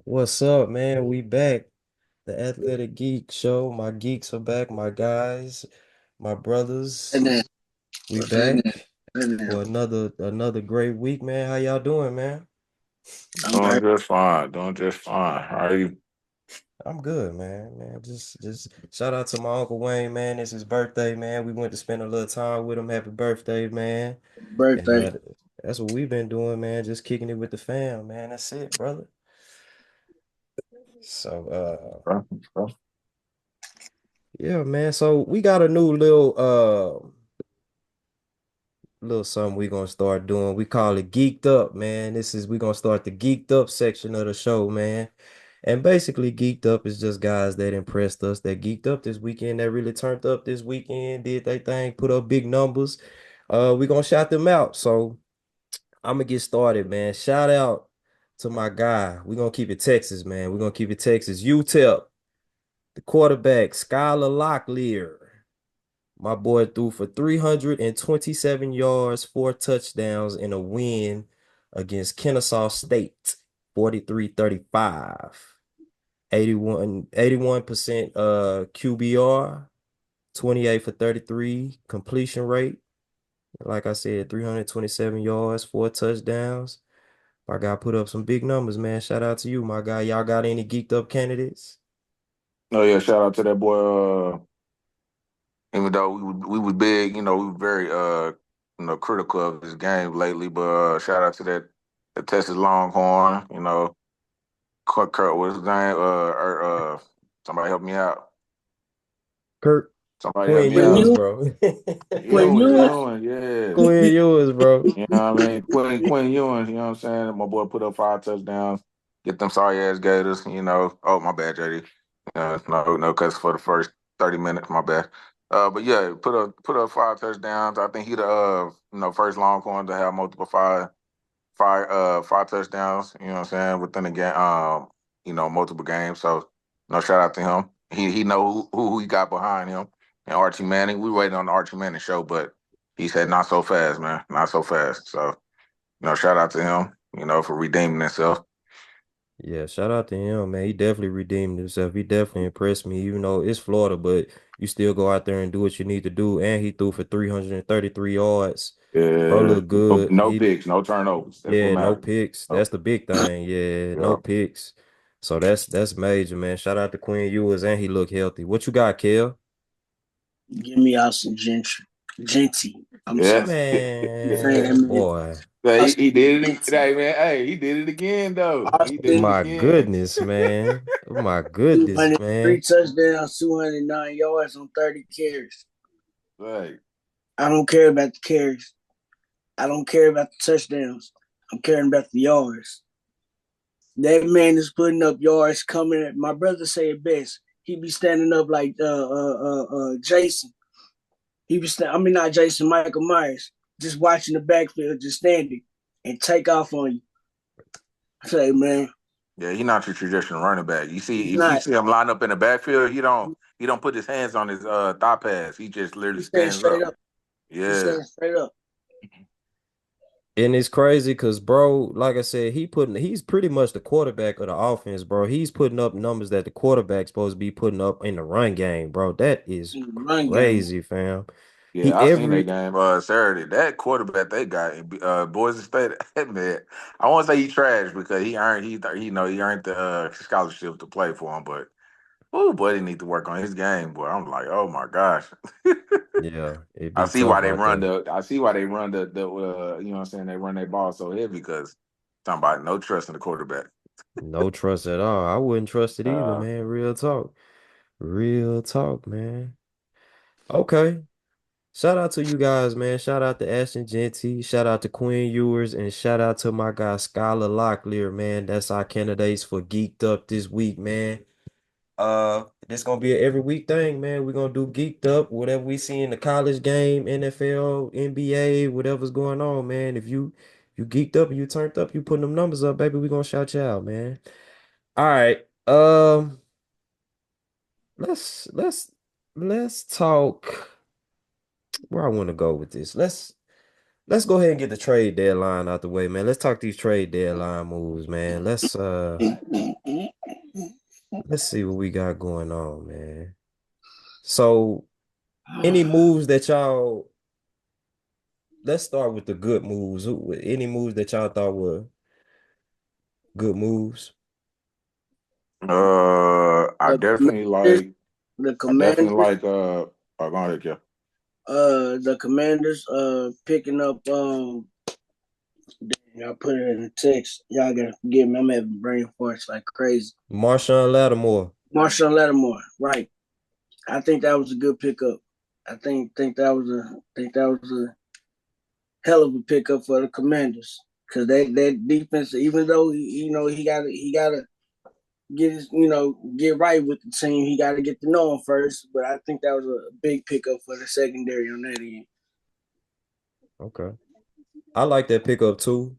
What's up, man? We back. The Athletic Geek Show. My geeks are back, my guys, my brothers. And then, We and back then, for another great week, man. How y'all doing, man? I'm Doing very just fine. Doing just fine. How are you? I'm good, man. Just shout out to my Uncle Wayne, man. It's his birthday, man. We went to spend a little time with him. Happy birthday, man. And birthday. that's what we've been doing, man. Just kicking it with the fam, man. That's it, brother. So Bro, bro. yeah, man. So we got a new little something we gonna start doing. We call it Geeked Up, man. We gonna start the Geeked Up section of the show, man. And basically, Geeked Up is just guys that impressed us, that geeked up this weekend, that really turned up this weekend, did their thing, put up big numbers. We gonna shout them out. So I'm gonna get started, man. Shout out to my guy. We gonna keep it Texas, man. We gonna keep it Texas. UTEP, the quarterback, Skylar Locklear. My boy threw for 327 yards, 4 touchdowns, in a win against Kennesaw State, 43-35. 81% QBR, 28 for 33 completion rate. Like I said, 327 yards, 4 touchdowns. My guy put up some big numbers, man. Shout out to you, my guy. Y'all got any geeked up candidates? Oh yeah, shout out to that boy. Even though we was big, we were very critical of this game lately. But shout out to that the Texas Longhorn. Kurt was his name. Somebody help me out. Kurt, Somebody help Quinn me When Ewers, out. you bro. when Ewing, you Ewing, yeah. Quinn Ewers, bro. You know what I mean? Quinn Ewing, you know what I'm saying? My boy put up 5 touchdowns. Get them sorry ass Gators. Oh, my bad, JD. No, cause for the first 30 minutes, my bad. But yeah, put up 5 touchdowns. I think he the first Longhorn to have multiple five touchdowns, you know what I'm saying, within a game, multiple games. So no shout out to him. He know who he got behind him. And Archie Manning. We waiting on the Archie Manning show, but he said not so fast, man. Not so fast. So, shout out to him, for redeeming himself. Yeah, shout out to him, man. He definitely redeemed himself. He definitely impressed me, even though it's Florida, but you still go out there and do what you need to do. And he threw for 333 yards. Bro Yeah. look No, good. no picks, no turnovers. That's what Yeah, no matters. picks. Oh, That's the big thing. Yeah, no yeah. picks. So that's major, man. Shout out to Quinn Ewers, and he look healthy. What you got, Kel? give me Austin Genty. I'm Yeah. sorry. Saying that Man, man. boy. Hey, he Austin did it. Genty. Hey, man. Hey, he did it again, though. He did it Austin My again. goodness, man. My goodness, 203 man. touchdowns, 209 yards on 30 carries. Right. I don't care about the carries. I don't care about the touchdowns. I'm caring about the yards. That man is putting up yards coming at my brother say it best. He be standing up like Jason. I mean not Jason, Michael Myers, just watching the backfield, just standing and take off on you. I say, man, Yeah, he's not your traditional running back. You see, he's if you not. see him line up in the backfield, he don't put his hands on his thigh pads. He just literally He's staying stands straight up. up. He's Yeah. staying straight up. And it's crazy because, bro, like I said, he's pretty much the quarterback of the offense, bro. He's putting up numbers that the quarterback's supposed to be putting up in the run game, bro. That is In the run game. crazy, fam. He Yeah, I seen that every game Saturday. That quarterback they got in Boise State, that man. I won't say he trash because he earned the scholarship to play for him, but oh boy, he need to work on his game, boy. I'm like, oh my gosh. Yeah, it'd be I tough see out there. why they run the you know what I'm saying, they run that ball so heavy because talking about no trust in the quarterback. No trust at all. I wouldn't trust it either, Uh man. Real talk. Real talk, man. Okay. Shout out to you guys, man. Shout out to Ashton Genty. Shout out to Quinn Ewers. And shout out to my guy, Skylar Locklear, man. That's our candidates for Geeked Up this week, man. This gonna be an every week thing, man. We're gonna do Geeked Up, whatever we see in the college game, NFL, NBA, whatever's going on, man. If you geeked up and you turned up, you putting them numbers up, baby, we gonna shout you out, man. All right. Let's talk where I want to go with this. let's go ahead and get the trade deadline out the way, man. Let's talk these trade deadline moves, man. Let's see what we got going on, man. So, any moves that y'all let's start with the good moves. Any moves that y'all thought were good moves? I The definitely Commanders, like. the I definitely Commanders, like. Oh, go ahead, yeah. the Commanders, picking up. Y'all put it in the text. Y'all gotta forgive me. I'm having brain farts like crazy. Marshawn Lattimore. Marshawn Lattimore, right? I think that was a good pickup. I think that was a hell of a pickup for the Commanders because that defense, even though he got to get his get right with the team, he got to get to know him first. But I think that was a big pickup for the secondary on that end. Okay. I like that pickup too.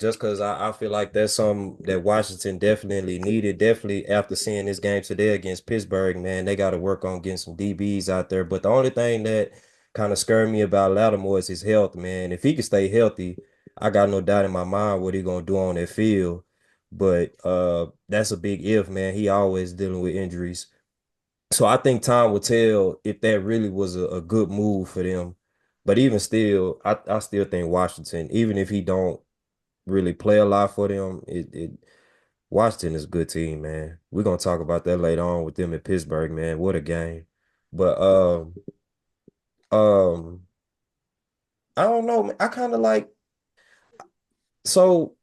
Just because I feel like that's something that Washington definitely needed. Definitely after seeing this game today against Pittsburgh, man, they got to work on getting some DBs out there. But the only thing that kind of scared me about Lattimore is his health, man. If he can stay healthy, I got no doubt in my mind what he gonna do on that field. But that's a big if, man. He always dealing with injuries. So I think time will tell if that really was a good move for them. But even still, I still think Washington, even if he don't really play a lot for them. Washington is a good team, man. We're gonna talk about that later on with them in Pittsburgh, man. What a game. But um I don't know, man. I kind of like so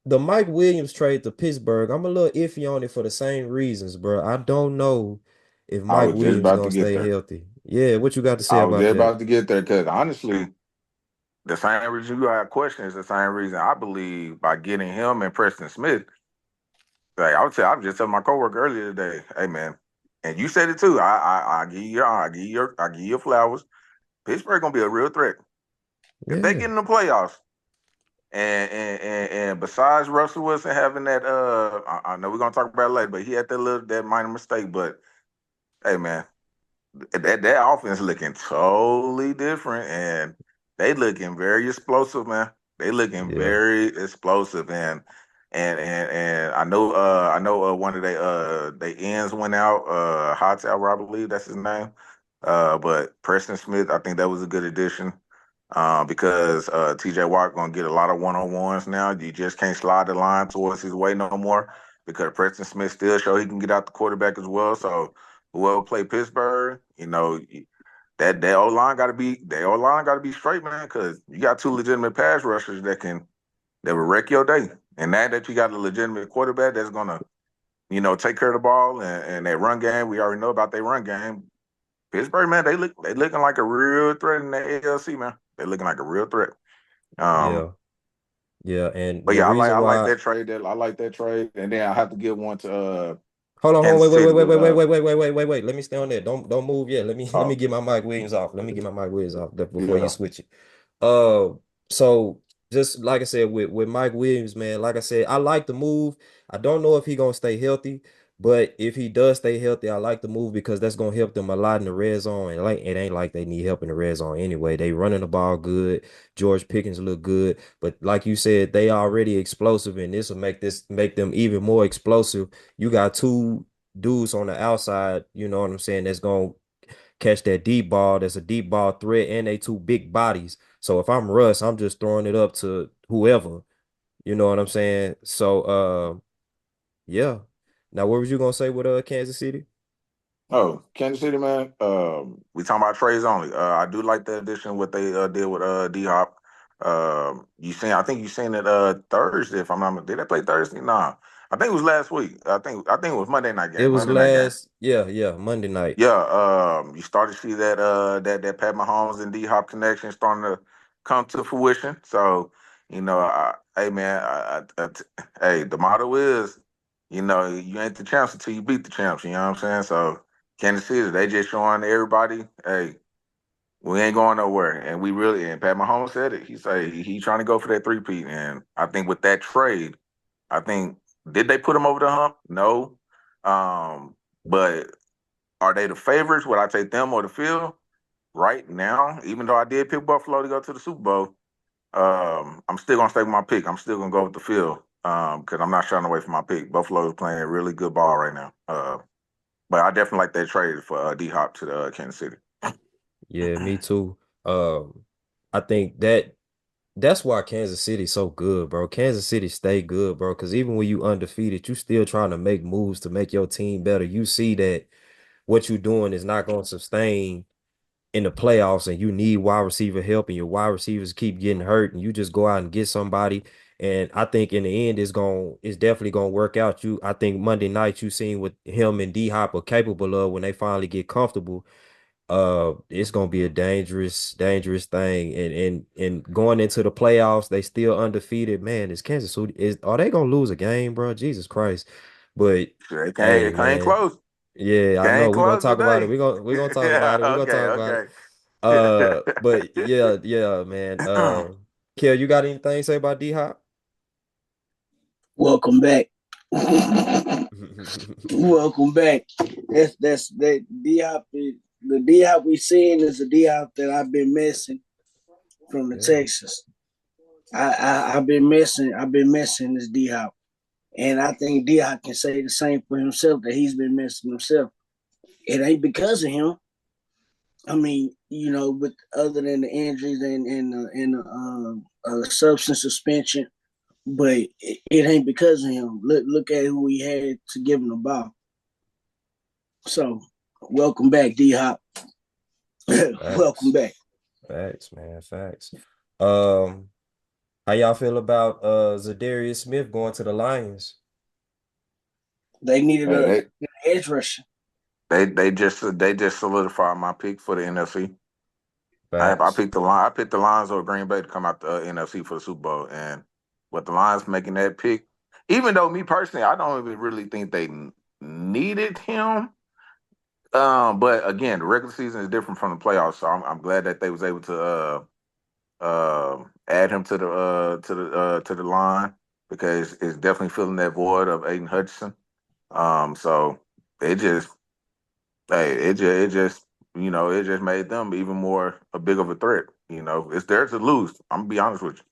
the Mike Williams trade to Pittsburgh. I'm a little iffy on it for the same reasons, bro. I don't know if I Mike was just Williams about to gonna get stay there. healthy. Yeah, what you got to say I was about just that? about to get there because honestly, the same reason you had questions, the same reason I believe by getting him and Preston Smith. Like I was just telling my coworker earlier today, hey man, and you said it too. I give you your flowers. Pittsburgh gonna be a real threat if they Yeah, get in the playoffs. And besides Russell Wilson having that, I know we're gonna talk about it later, but he had that minor mistake. But hey man, that offense looking totally different, and they looking very explosive, man. They looking yeah, very explosive, and I know one of they ends went out, Hightower, I believe that's his name. But Preston Smith, I think that was a good addition. Because TJ Watt gonna get a lot of one-on-ones now. You just can't slide the line towards his way no more because Preston Smith still show he can get out the quarterback as well. So whoever play Pittsburgh, that O line gotta be straight, man, because you got two legitimate pass rushers that will wreck your day. And now that you got a legitimate quarterback that's gonna, take care of the ball and that run game, we already know about their run game. Pittsburgh, man, they looking like a real threat in the ALC, man. They looking like a real threat. Um, yeah, yeah. And but the yeah, reason I like why that trade. That I like that trade, and then I have to give one to hold on, Kansas City with wait. Let me stay on that. Don't move yet. Let me oh get my Mike Williams off. Let me get my Mike Williams off before you yeah. switch it. Uh, so just like I said with Mike Williams, man, like I said, I like the move. I don't know if he gonna stay healthy, but if he does stay healthy, I like the move because that's gonna help them a lot in the red zone. And like it ain't like they need help in the red zone anyway. They running the ball good. George Pickens look good, but like you said, they already explosive, and this will make them even more explosive. You got two dudes on the outside, you know what I'm saying, that's gonna catch that deep ball. That's a deep ball threat, and they two big bodies. So if I'm Russ, I'm just throwing it up to whoever. You know what I'm saying? So yeah. Now what was you gonna say with Kansas City? Oh, Kansas City, man. We talking about trades only. I do like the addition what they did with D Hop. I think you seen it Thursday. If I'm not, did they play Thursday? Nah, I think it was last week. I think it was It was Monday night game. last, yeah, Monday night. Yeah, you start to see that Pat Mahomes and D Hop connection starting to come to fruition. So, hey man, hey, the motto is, you ain't the champs until you beat the champs. You know what I'm saying? So, Kansas City, they just showing everybody, hey, we ain't going nowhere, and we really. And Pat Mahomes said it. He said he trying to go for that three-peat, and I think with that trade, I think did they put him over the hump? No, but are they the favorites? Would I take them or the field? right now, even though I did pick Buffalo to go to the Super Bowl, I'm still gonna stay with my pick. I'm still gonna go with the field because I'm not shying away from my pick. Buffalo is playing really good ball right now. But I definitely like that trade for D Hop to the Kansas City. Yeah, me too. I think that's why Kansas City's so good, bro. Kansas City stay good, bro. Because even when you undefeated, you still trying to make moves to make your team better. You see that what you're doing is not going to sustain in the playoffs, and you need wide receiver help, and your wide receivers keep getting hurt, and you just go out and get somebody. And I think in the end, it's definitely gonna work out. I think Monday night you seen what him and D Hop are capable of when they finally get comfortable. It's gonna be a dangerous thing. And going into the playoffs, they still undefeated. Man, is Kansas City are they gonna lose a game, bro? Jesus Christ. But hey, It can't man, close. yeah, I know. Can't We're gonna close talk about it. today. We're gonna talk Yeah. about it. We're gonna Okay. talk about it. Okay. But yeah, man. Kel, you got anything to say about D Hop? Welcome back. Welcome back. That's that D Hop. The D Hop we seeing is the D Hop that I've been missing from the Yeah. Texas. I've been missing this D Hop, and I think D Hop can say the same for himself that he's been missing himself. It ain't because of him. I mean, with other than the injuries and substance suspension, but it ain't because of him. Look at who he had to give him the ball. So, welcome back, D Hop. Welcome Facts. back. Facts, man. Facts. How y'all feel about Zadarius Smith going to the Lions? They needed Hey, a an edge rusher. they just solidified my pick for the NFC. I Facts. picked the line. I picked the Lions or Green Bay to come out the NFC for the Super Bowl, and with the Lions making that pick, even though me personally, I don't even really think they needed him. But again, the regular season is different from the playoffs, so I'm glad that they was able to add him to the line because it's definitely filling that void of Aiden Hutchinson. So it just it just it just made them even more a big of a threat. It's theirs to lose. I'm gonna be honest with you.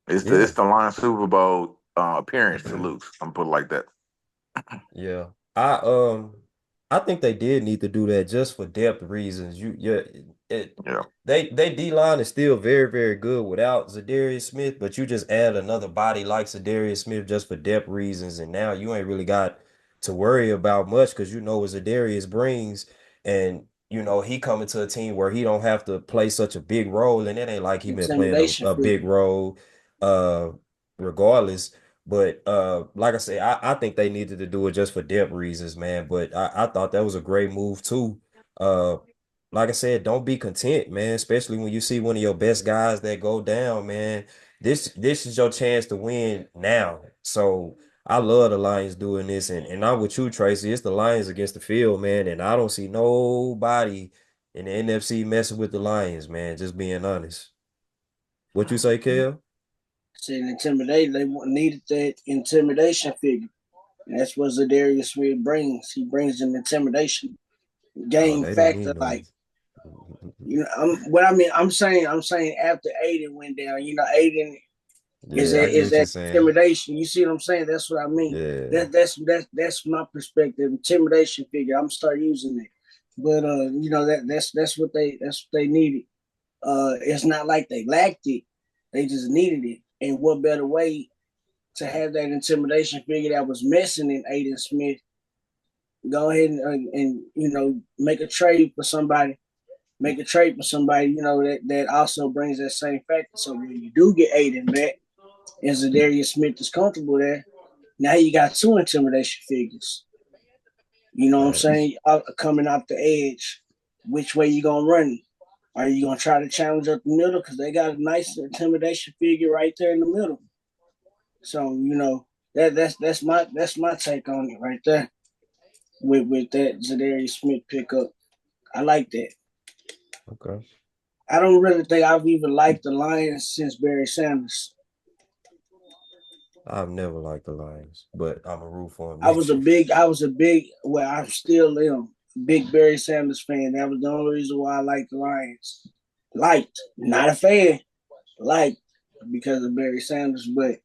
Yeah. It's the Lions Super Bowl appearance to lose. I'm gonna put it like that. Yeah. I think they did need to do that just for depth reasons. It Yeah. they D line is still very, very good without Zadarius Smith, but you just add another body like Zadarius Smith just for depth reasons, and now you ain't really got to worry about much because you know what Zadarius brings, and he coming to a team where he don't have to play such a big role, and it ain't like he been playing Intimidation a big figure. role, regardless. But like I said, I think they needed to do it just for depth reasons, man. But I thought that was a great move too. Uh, like I said, don't be content, man. Especially when you see one of your best guys that go down, man. This is your chance to win now. So I love the Lions doing this, and I'm with you, Tracy. It's the Lions against the field, man. And I don't see nobody in the NFC messing with the Lions, man. Just being honest. What you say, Kel? Said intimidate. They needed that intimidation figure. And that's what Zadarius Smith brings. He brings an intimidation Oh, game they didn't need factor. no. Like, what I mean, I'm saying after Aiden went down, Aiden is Yeah, I that get is what you're that saying. intimidation. You see what I'm saying? That's what I mean. Yeah, That's my perspective. Intimidation figure. I'm gonna start using it. But that's what they needed. It's not like they lacked it. They just needed it. And what better way to have that intimidation figure that was missing in Aiden Smith? Go ahead and make a trade for somebody. Make a trade for somebody, that also brings that same factor. So when you do get Aiden back, and Zadarius Smith is comfortable there, now you got two intimidation figures. You know what I'm facts. saying? Coming off the edge. Which way you gonna run? Are you gonna try to challenge up the middle? Because they got a nice intimidation figure right there in the middle. So that's my take on it right there with that Zadarius Smith pickup. I like that. Okay. I don't really think I've even liked the Lions since Barry Sanders. I've never liked the Lions, but I'm a root for them I was next a year. big, I was a big, well, I still am big Barry Sanders fan. That was the only reason why I liked the Lions. Liked, not a fan. Liked because of Barry Sanders. But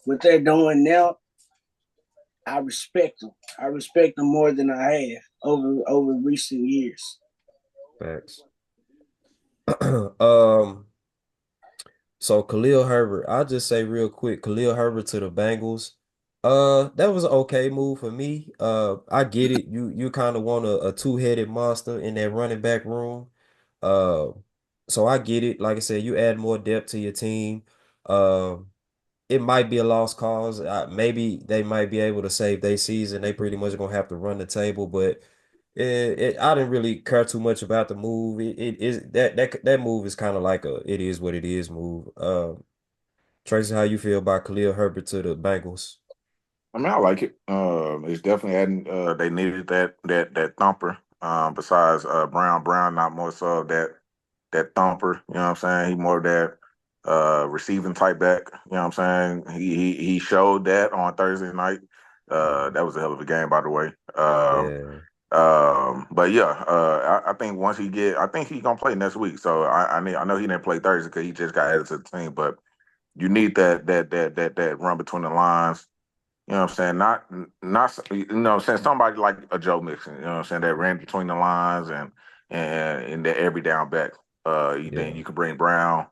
what they're doing now, I respect them. I respect them more than I have over recent years. Facts. So Khalil Herbert, I'll just say real quick, Khalil Herbert to the Bengals. That was an okay move for me. I get it. You kind of want a two-headed monster in that running back room. Uh, so I get it. Like I said, you add more depth to your team. Uh, it might be a lost cause. Maybe they might be able to save their season. They pretty much gonna have to run the table, but I didn't really care too much about the move. It is that move is kind of like a it is what it is move. Tracy, how you feel about Khalil Herbert to the Bengals? I mean, I like it. It's definitely adding. They needed that thumper. Besides Brown, not more so that thumper. You know what I'm saying? He more of that receiving type back. You know what I'm saying? He showed that on Thursday night. That was a hell of a game, by the way. Yeah, But yeah, I think I think he's gonna play next week. So I know he didn't play Thursday because he just got added to the team. But you need that run between the lines. You know what I'm saying? Not you know what I'm saying, somebody like a Joe Mixon, you know what I'm saying, that ran between the lines and that every down back. Then yeah. you could bring Brown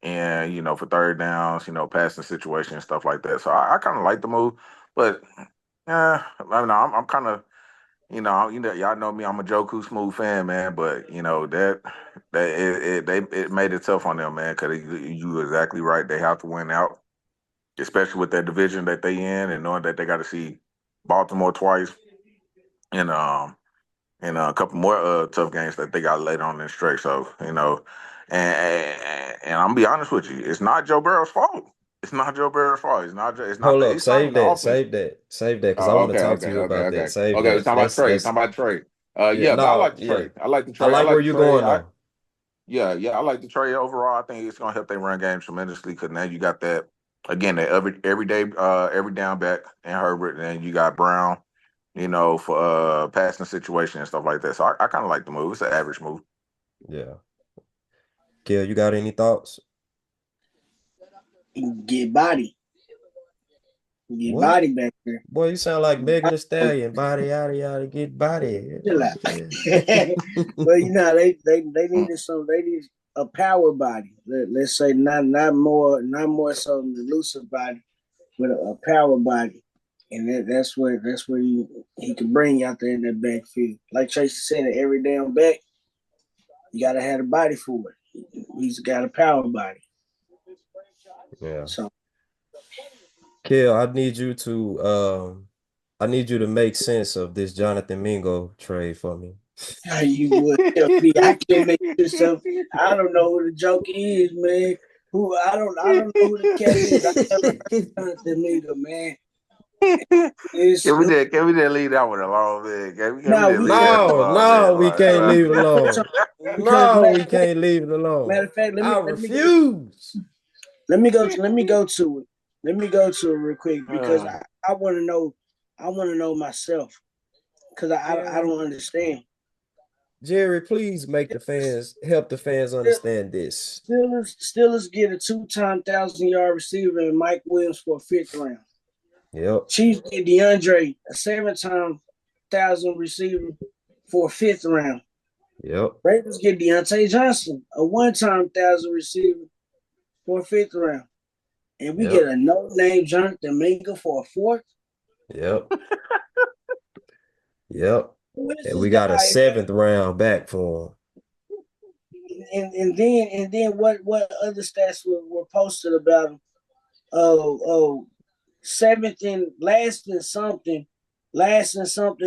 and for third downs, passing situation and stuff like that. So I kind of like the move, but I don't know. I'm kind of y'all know me. I'm a Joku Smooth fan, man. But it made it tough on them, man. Because you exactly right. They have to win out, especially with that division that they in, and knowing that they got to see Baltimore twice, and a couple more tough games that they got later on in the stretch. So and I'm gonna be honest with you, it's not Joe Burrow's fault. It's not Joe Burrow's fault. Hold up, It's not save even the that, offense. save that, save that, because I Oh, want to okay, talk to okay, you okay, about that. okay. Save Okay, we're that. talking about trade. That's Talking about trade. yeah, But I no, like the yeah. trade. I like the I trade. I like where like the you're trade. going though. Yeah, I like the trade overall. I think it's gonna help their run game tremendously because now you got that again, that every day, every down back and Herbert, and you got Brown, for passing situation and stuff like that. So I kind of like the move. It's an average move. Yeah. Kill, you got any thoughts? Get body. Get What? body back there. Boy, you sound like Megan Thee Stallion. Body, yada, yada, get body. Chill out. But they needed they need a power body. Let's say not more so an elusive body, but a power body. And that's where he can bring you out there in that backfield. Like Tracy said, every damn back, you gotta have a body for it. He's got a power body. Yeah. So Kill, I need you to make sense of this Jonathan Mingo trade for me. how you would tell me I can't make yourself. I don't know who the joke is, man. Who I don't know who the cat is. I never heard of Domingo, man. It's Can we just leave that one alone, man? Can we no, just we leave can't that No, alone, no, man? we can't leave it alone. because No, we can't leave it alone. matter of fact, I refuse. let me go to let me go to it. Let me go to it real quick because Uh, I want to know. I want to know myself because I Jerry, don't understand. Jerry, please make the fans help the fans understand this. Steelers get a two-time 1,000-yard receiver and Mike Williams for a fifth round. Yep, Chiefs get DeAndre, a seven-time 1,000 receiver for a fifth round. yep, Ravens get Deontay Johnson, a one-time 1,000 receiver for a fifth round. And we get yep, a no-name Jonathan Mingo for a fourth. yep, yep. Who is And this we got a guy? seventh round back for And then what other stats were posted about him? Oh, seventh and last and something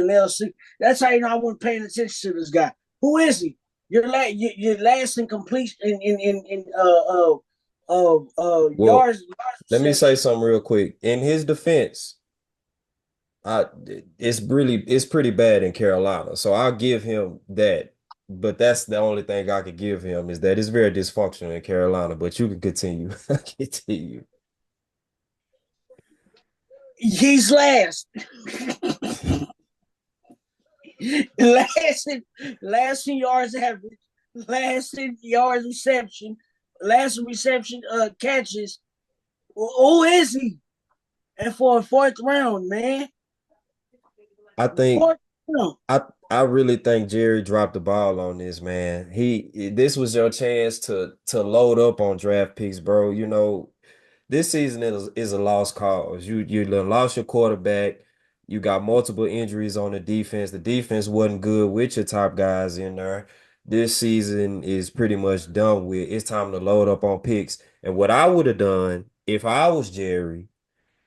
else. That's how you know I wasn't paying attention to this guy. Who is he? You're last in completion in Well, yards let me say reception. something real quick. In his defense, I it's pretty bad in Carolina. So I'll give him that. But that's the only thing I could give him is that it's very dysfunctional in Carolina. But you can continue. Continue. He's last. last in yards average, last in yards reception, last in reception catches. Who is he? And for a fourth round, man. I think Fourth round. I really think Jerry dropped the ball on this, man. This was your chance to load up on draft picks, bro. You know, this season is a lost cause. You lost your quarterback. You got multiple injuries on the defense. The defense wasn't good with your top guys in there. This season is pretty much done with. It's time to load up on picks. And what I would have done if I was Jerry,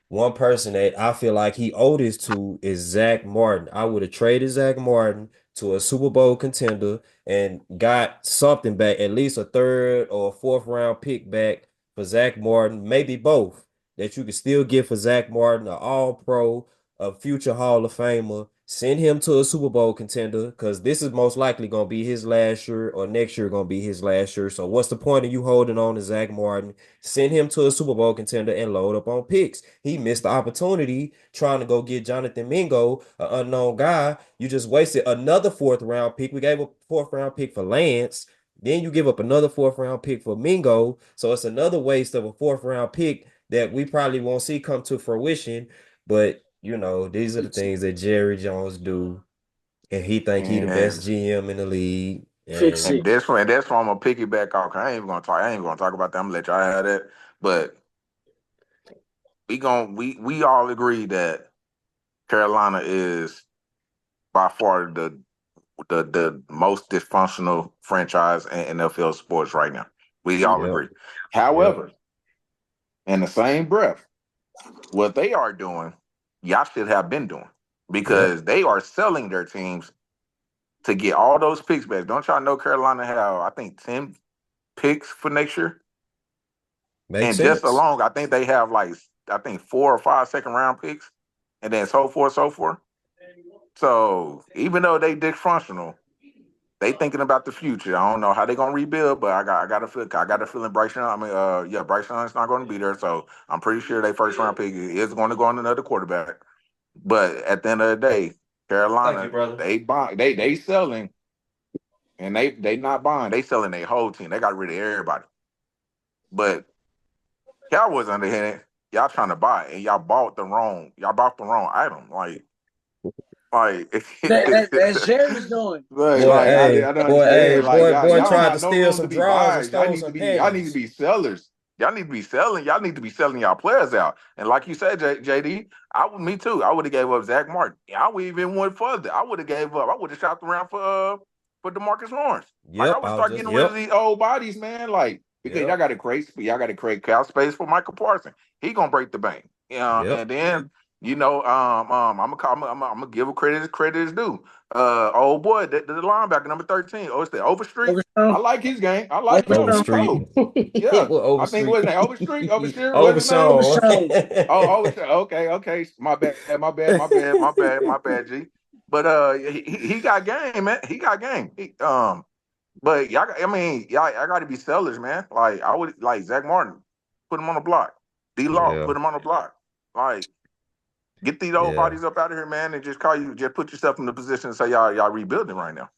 one person that I feel like he owed this to is Zach Martin. I would have traded Zach Martin to a Super Bowl contender and got something back, at least a third or a fourth round pick back for Zach Martin, maybe both, that you could still get for Zach Martin, an all pro, a future Hall of Famer. Send him to a Super Bowl contender because this is most likely going to be his last year or next year going to be his last year. So what's the point of you holding on to Zach Martin? Send him to a Super Bowl contender and load up on picks. He missed the opportunity trying to go get Jonathan Mingo, an unknown guy. You just wasted another fourth round pick. We gave a fourth round pick for Lance. Then you give up another fourth round pick for Mingo. So it's another waste of a fourth round pick that we probably won't see come to fruition. But you know, these are the things that Jerry Jones do, and he think he the And best GM in the league. Fix And and it. that's when I'm gonna piggyback off. I ain't even gonna talk about that. I'm gonna let y'all have that. But we all agree that Carolina is by far the most dysfunctional franchise in NFL sports right now. We all yep, agree. yep, However, in the same breath, what they are doing, y'all should have been doing yep, because they are selling their teams to get all those picks back. Don't y'all know Carolina have, I think, 10 picks for next year? makes And just sense. alone, I think they have like, I think 4 or 5 second round picks and then so forth, so forth. So even though they dysfunctional, they thinking about the future. I don't know how they're gonna rebuild, but I got a feeling Bryce Young. Bryce Young's not going to be there, so I'm pretty sure their first round pick is going to go on another quarterback. But at the end of the day, Thank you, Carolina, brother. they buy, they selling, and they not buying. They selling their whole team. They got rid of everybody. But Cowboys on the hand, y'all trying to buy, and y'all bought the wrong item. Like, That's Jerry's doing. Boy, I hey, don't understand. Like, boy y'all don't tried have to no steal room some to be drawers and buying. stole some Y'all need to panties. be sellers. Y'all need to be selling. Y'all need to be selling y'all players out. And like you said, JD, me too. I would have gave up Zach Martin. I would even went further. I would have gave up. I would have shopped around for DeMarcus Lawrence. Like I Yep, would I was start just, getting rid of yep, these old bodies, man. Like because yep, y'all got to create cap space for Michael Parsons. He gonna break the bank. yep. And then I'm gonna give a credit is due. Old boy, the linebacker number 13. Oh, it's the Overstreet. I Overshown. like his game. I like him. He Overshown. Overstreet. cold. Yeah, I think Overstreet. what's his name? Overstreet. Overstreet. What's his name? Overshown. Overshown. Oh, Overstreet. Okay. My bad. G. But he got game, man. He got game. But y'all, y'all got to be sellers, man. Like I would like Zach Martin, put him on the block. D Law, Yeah, put him on the block. Like get these old yeah, bodies up out of here, man, and just put yourself in the position to say y'all rebuilding right now.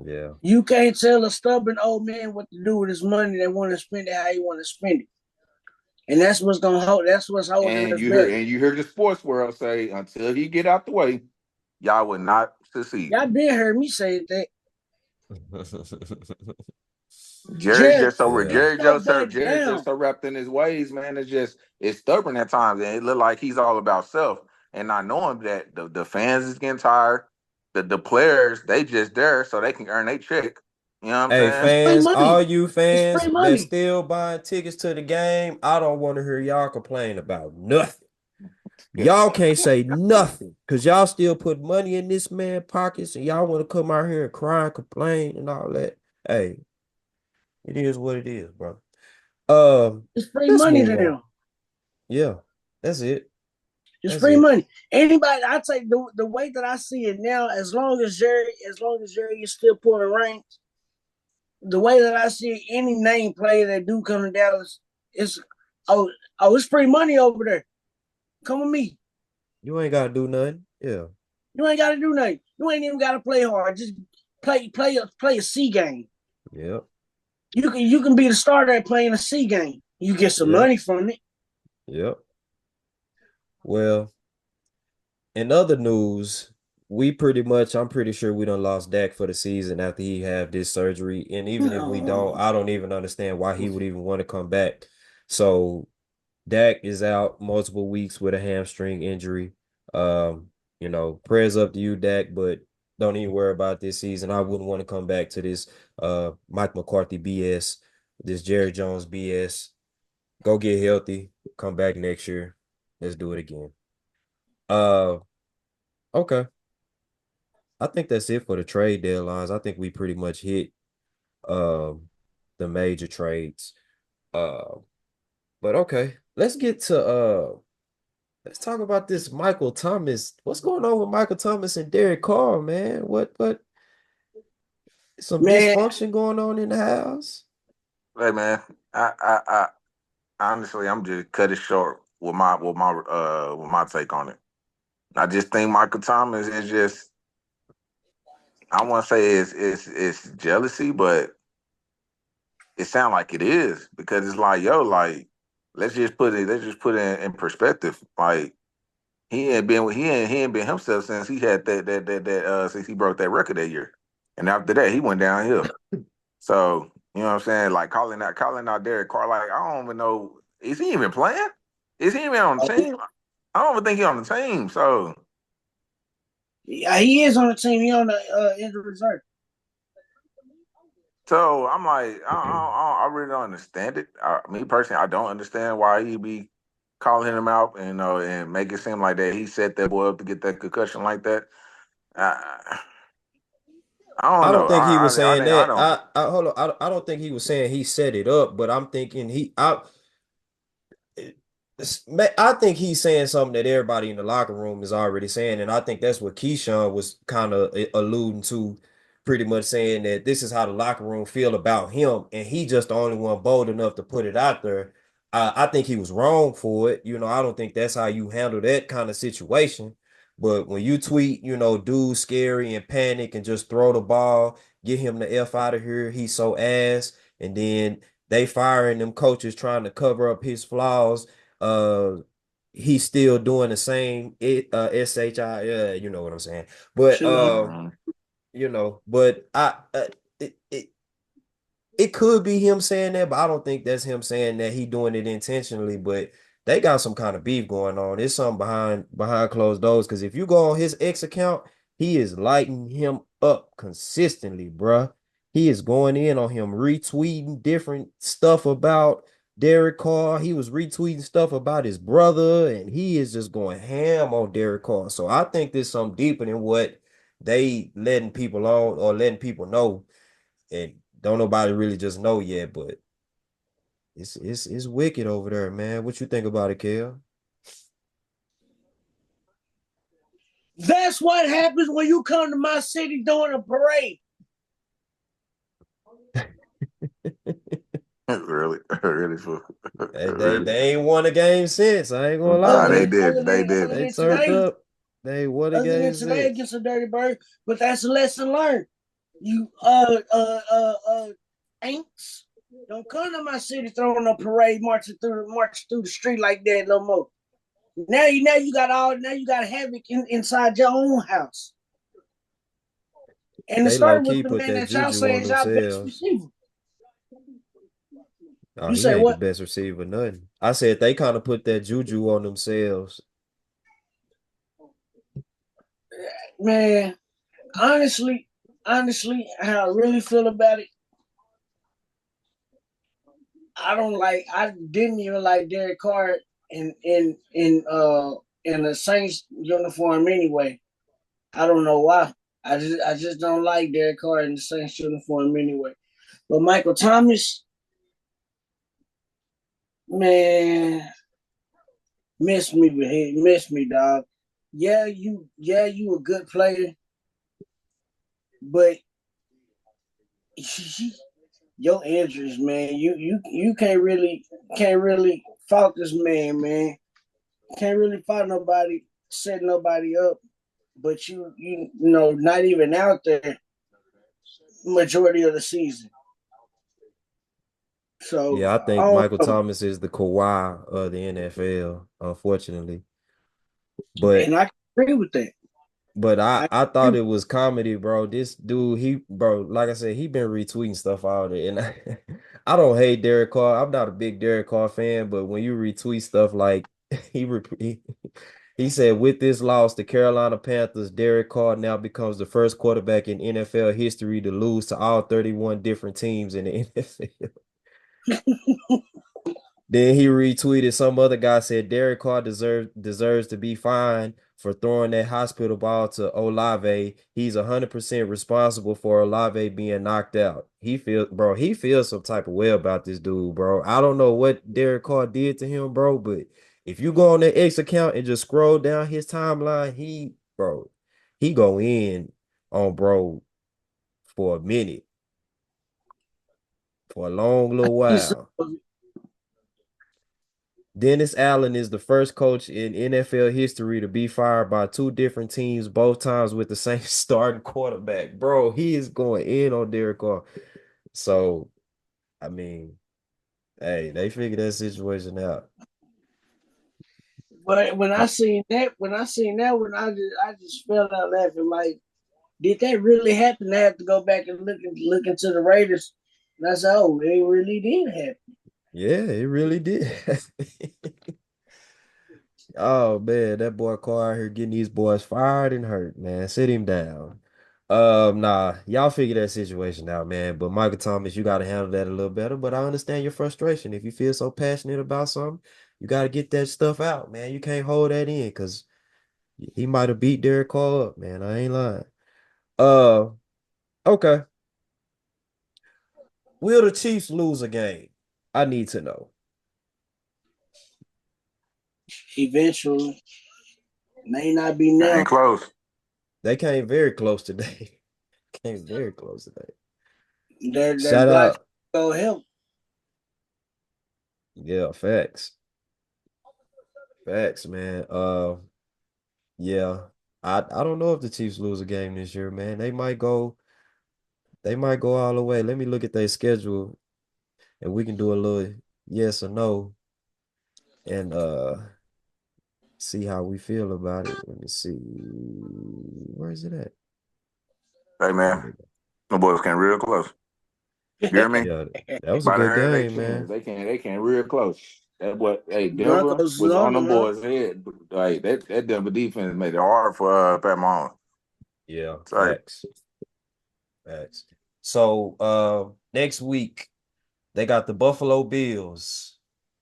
yeah, You can't tell a stubborn old man what to do with his money. They want to spend it how you want to spend it. And that's what's gonna hold. That's what's holding And us back. you hear the sports world say until he get out the way, y'all will not succeed. Y'all been heard me say that. Jerry's Jerry, just so yeah, back Jerry's just down. so wrapped in his ways, man. It's stubborn at times, and it look like he's all about self, and not knowing that the fans is getting tired. The players they just there so they can earn their check. You know what I'm Hey, saying? It's free fans, all money. you It's fans free that money. still buying tickets to the game, I don't want to hear y'all complain about nothing. Y'all can't say nothing because y'all still put money in this man pockets and y'all want to come out here and cry and complain and all that. Hey, it is what it is, bro. It's free Let's money move to on. them. Yeah, that's it. It's That's free it. money. Anybody, I take the way that I see it now. As long as Jerry is still pulling ranks, the way that I see it, any name player that do come to Dallas, it's oh it's free money over there. Come with me. You ain't gotta do nothing. Yeah. You ain't got to do nothing. You ain't even got to play hard. Just play a C game. Yep. You can be the starter at playing a C game. You get some Yep. money from it. Yep. Well, in other news, I'm pretty sure we done lost Dak for the season after he had this surgery. And even if we don't, No. I don't even understand why he would even want to come back. So Dak is out multiple weeks with a hamstring injury. Um, prayers up to you, Dak, but don't even worry about this season. I wouldn't want to come back to this Mike McCarthy BS, this Jerry Jones BS. Go get healthy, come back next year. Let's do it again. Uh, okay. I think that's it for the trade deadlines. I think we pretty much hit um the major trades. Uh, but okay, let's talk about this Michael Thomas. What's going on with Michael Thomas and Derek Carr, man? What some Man, dysfunction going on in the house? Hey man, I honestly, I'm just cut it short with my take on it. I just think Michael Thomas is just, I want to say it's jealousy, but it sounds like it is because it's like, yo, like let's just put it in perspective. Like he ain't been himself since he had that since he broke that record that year, and after that he went downhill. So you know what I'm saying? Like calling out Derek Carr, like I don't even know, is he even playing? Is he even on the team? I don't even think he's on the team. So yeah, he is on the team. He on the injured reserve. I'm like, I really don't understand it. Me personally, I don't understand why he be calling him out and and make it seem like that he set that boy up to get that concussion like that. I, I don't I don't know. think he was saying I that. don't. I hold on. I don't think he was saying he set it up, but I'm thinking I think he's saying something that everybody in the locker room is already saying, and I think that's what Keyshawn was kind of alluding to, pretty much saying that this is how the locker room feel about him, and he just the only one bold enough to put it out there. I think he was wrong for it. I don't think that's how you handle that kind of situation. But when you tweet, dude scary and panic and just throw the ball, get him the F out of here, he's so ass, and then they firing them coaches trying to cover up his flaws, uh he's still doing the same SHI, you know what I'm saying. But Sure. but I it could be him saying that, but I don't think that's him saying that he doing it intentionally. But they got some kind of beef going on. There's something behind closed doors. Because if you go on his X account, he is lighting him up consistently, bruh. He is going in on him, retweeting different stuff about Derek Carr. He was retweeting stuff about his brother, and he is just going ham on Derek Carr. So I think there's something deeper than what they letting people on or letting people know, and don't nobody really just know yet, but it's wicked over there, man. What you think about it, Kel? That's what happens when you come to my city during a parade. Really, really, They really. they ain't won a game since. I ain't gonna lie, Nah, they they did. They did. they turned up. They ain't won a other than game today since. against the Dirty Bird, but that's a lesson learned. You ain'ts don't come to my city throwing a parade marching through the street like that no more. Now you got havoc inside your own house. And it They low started with key the put man that that y'all juju say on is y'all best themselves. receiver. Oh, You he say ain't the what? best receiver, nothing. I said they kind of put that juju on themselves. Man, honestly, how I really feel about it, I didn't even like Derek Carr in the Saints uniform anyway. I don't know why. I just don't like Derek Carr in the Saints uniform anyway. But Michael Thomas, man, miss me, dog. You a good player, but your injuries, man. You can't really fault this man, man. Can't really fault nobody, set nobody up. but you know, not even out there majority of the season. So, Yeah, I think Michael Thomas is the Kawhi of the NFL, unfortunately. But and I agree with that. I thought it was comedy, bro. This dude, bro, like I said, he been retweeting stuff out there, and I don't hate Derek Carr. I'm not a big Derek Carr fan, but when you retweet stuff like he he said, with this loss, the Carolina Panthers, Derek Carr now becomes the first quarterback in NFL history to lose to all 31 different teams in the NFL. Then he retweeted some other guy said Derek Carr deserves to be fined for throwing that hospital ball to Olave. He's 100% responsible for Olave being knocked out. He feels some type of way about this dude, bro. I don't know what Derek Carr did to him, bro, but if you go on that X account and just scroll down his timeline, he go in on bro for a minute, for a long little while. Dennis Allen is the first coach in NFL history to be fired by two different teams, both times with the same starting quarterback. Bro, he is going in on Derek Carr. So, I mean, hey, they figured that situation out. But when I seen that, I just fell out laughing. Like, did that really happen? I have to go back and look into the Raiders. And I said, oh, it really did happen. Yeah, it really did. Oh man, that boy Carr out here getting these boys fired and hurt, man. Sit him down. Nah, y'all figure that situation out, man. But Michael Thomas, you gotta handle that a little better. But I understand your frustration. If you feel so passionate about something, you gotta get that stuff out, man. You can't hold that in because he might have beat Derek Carr up, man. I ain't lying. Uh, okay. Will the Chiefs lose a game? I need to know. Eventually, may not be I now. ain't close. They came very close today. Came very close today. That Shout black out. go help. Yeah, facts. Facts, man. Yeah. I don't know if the Chiefs lose a game this year, man. They might go all the way. Let me look at their schedule and we can do a little yes or no and see how we feel about it. Let me see. Where is it at? Hey man, my boys came real close. You hear me? Yeah, that was a By the good hair of their game, chins, man. they came real close. That boy, hey, Denver Broncos is was on on them them, huh? boys' head. Like that Denver defense made it hard for Pat Mahomes. Yeah, Sorry, facts. Facts. So next week they got the Buffalo Bills.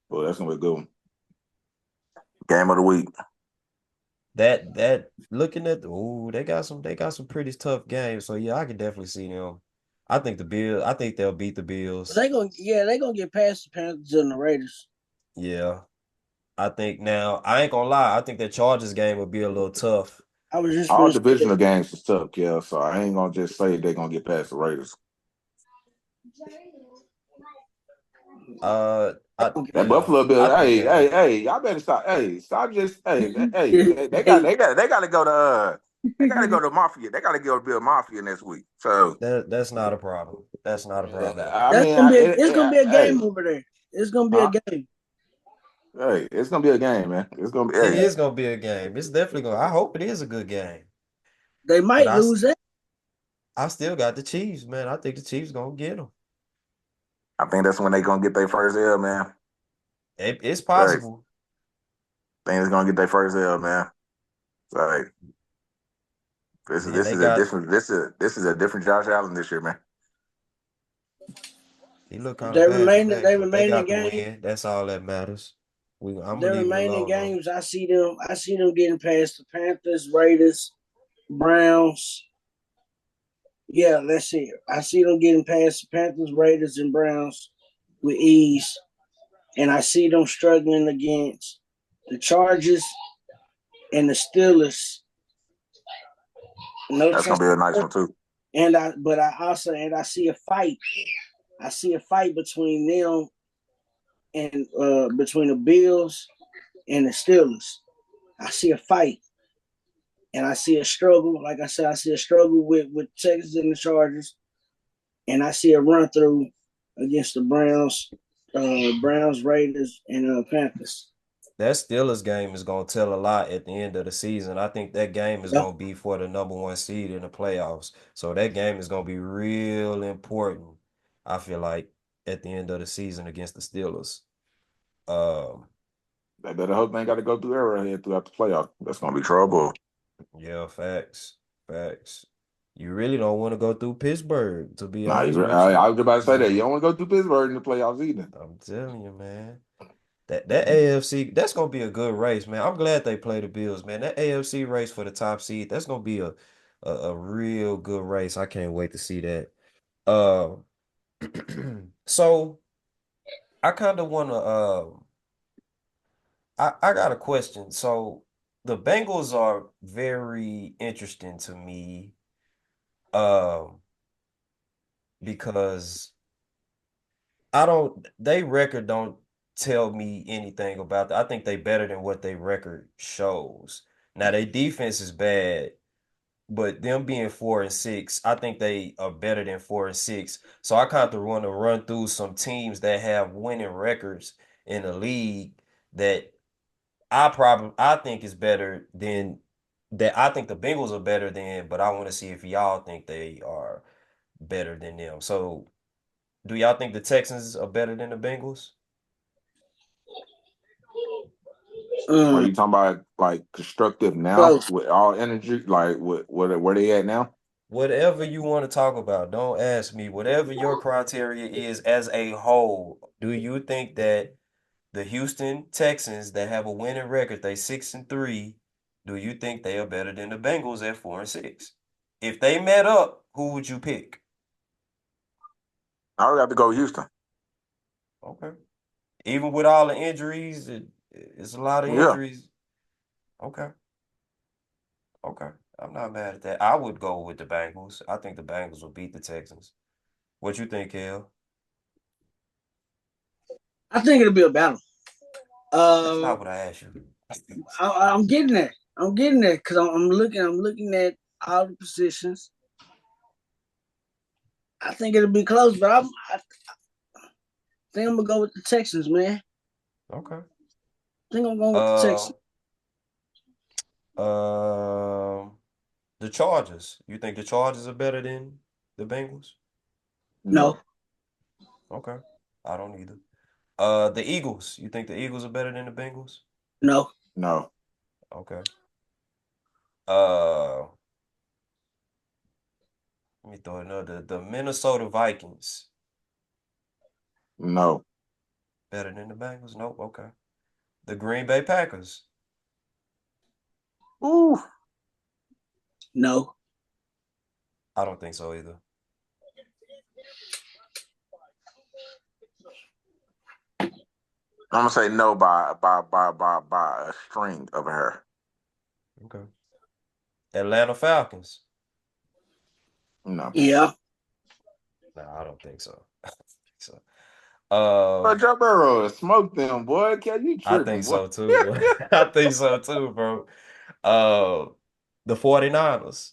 boy, that's gonna be a good one. Game of the week. That looking at they got some pretty tough games. So yeah, I can definitely see them. I think they'll beat the Bills. They gonna get past the Panthers and the Raiders. Yeah. I think now I ain't gonna lie, I think that Chargers game would be a little tough. I was just All gonna say divisional games is tough, yeah. So I ain't gonna just say they're gonna get past the Raiders. I That yeah, Buffalo I Bill, think hey, y'all better stop. Hey, stop just hey, they gotta go to they gotta go to Mafia. They gotta go to Bill Mafia next week. So that's not a problem. That's not a problem. I mean, it's gonna be a hey, game over there. It's gonna be a huh? game. Hey, it's gonna be a game, man. It's gonna be It hey. is gonna be a game. It's definitely gonna. I hope it is a good game. They But might lose that. I still got the Chiefs, man. I think the Chiefs gonna get them. I think that's when they gonna get their first L, man. It's Right. possible. I think it's gonna get their first L, man. Right. This is Then this they is a got different this is a different Josh Allen this year, man. he looked kind of bad today, They but they remaining got the games. win. That's all that matters. I'm gonna Their leave it remaining alone though. games, I see them getting past the Panthers, Raiders, Browns. Yeah, that's it. I see them getting past the Panthers, Raiders, and Browns with ease. And I see them struggling against the Chargers and the Steelers. No That's gonna chance. be a nice one too. I see a fight. I see a fight between them and between the Bills and the Steelers. I see a fight. and I see a struggle. Like I said, I see a struggle with Texas and the Chargers, and I see a run through against the Browns, Browns, Raiders, and Panthers. That Steelers game is gonna tell a lot at the end of the season. I think that game is Yeah. gonna be for the number one seed in the playoffs. So that game is gonna be real important. I feel like at the end of the season against the Steelers. Um, They better hope they ain't got to go through Arrowhead throughout the playoffs. That's gonna be trouble. yeah, facts, facts. You really don't want to go through Pittsburgh, to be Nah, honest with I you. was about to say that you Um, don't want to go through Pittsburgh in the playoffs either. I'm telling you, man. That AFC, that's gonna be a good race, man. I'm glad they play the Bills, man. That AFC race for the top seed, that's gonna be a real good race. I can't wait to see that. Uh, so I kind of wanna I got a question. So the Bengals are very interesting to me, um, because I don't they record don't tell me anything about that. I think they better than what they record shows. Now their defense is bad, but them being 4-6, I think they are better than 4-6. So I kind of want to run through some teams that have winning records in the league that I think is better than that. I think the Bengals are better than, but I want to see if y'all think they are better than them. So do y'all think the Texans are better than the Bengals? Are Um, you talking about like constructive now Close. with all energy? Like where they at now? Whatever you want to talk about, don't ask me. Whatever your criteria is as a whole, do you think that the Houston Texans that have a winning record, they 6-3, do you think they are better than the Bengals at 4-6? If they met up, who would you pick? I would have to go Houston. Okay. Even with all the injuries, it's a lot of Yeah. injuries. Okay. Okay. I'm not mad at that. I would go with the Bengals. I think the Bengals will beat the Texans. What you think, Kel? I think it'll be a battle. That's Uh, not what I asked you. I'm getting there. I'm getting there because I'm looking. I'm looking at all the positions. I think it'll be close, but I think I'm gonna go with the Texans, man. Okay. I think I'm going with the Uh, Texans. um, the Chargers. You think the Chargers are better than the Bengals? No, No. Okay. I don't either. The Eagles. You think the Eagles are better than the Bengals? no, No. Okay. Uh, let me throw another. The Minnesota Vikings. No. Better than the Bengals? Nope. Okay. The Green Bay Packers. Ooh. no. I don't think so either. I'm gonna say no by a string of her. Okay. Atlanta Falcons. No. Yeah, No, I don't think so. I don't think so. But Joe Burrow smoked them, boy. Can you I think tripping, boy? so too. I think so too, bro. Uh, the 49ers.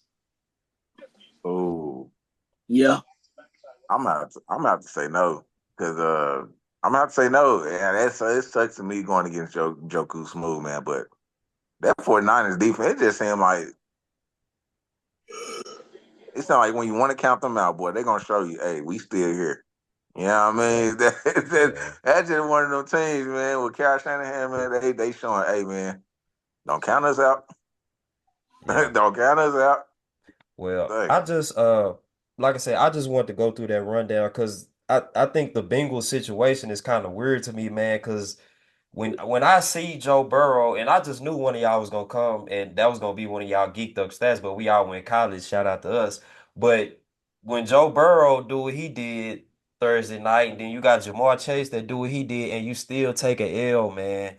Oh, yeah. I'm gonna have to say no because I'm gonna have to say no, and that's it sucks to me going against Joku Smooth, man. But that 49ers defense, it just seemed like it's not like when you want to count them out, boy, they're gonna show you, hey, we still here. You know what I Yeah, mean? yeah, That's just one of them teams, man. With Kyle Shanahan, man, they showing, hey, man, don't count us out. yeah. Don't count us out. Well, Hey, I just like I said, I just want to go through that rundown because I think the Bengals situation is kind of weird to me, man, because when I see Joe Burrow, and I just knew one of y'all was gonna come, and that was gonna be one of y'all geeked up stats, but we all went college, shout out to us. But when Joe Burrow do what he did Thursday night, and then you got Jamar Chase that do what he did, and you still take a L, man,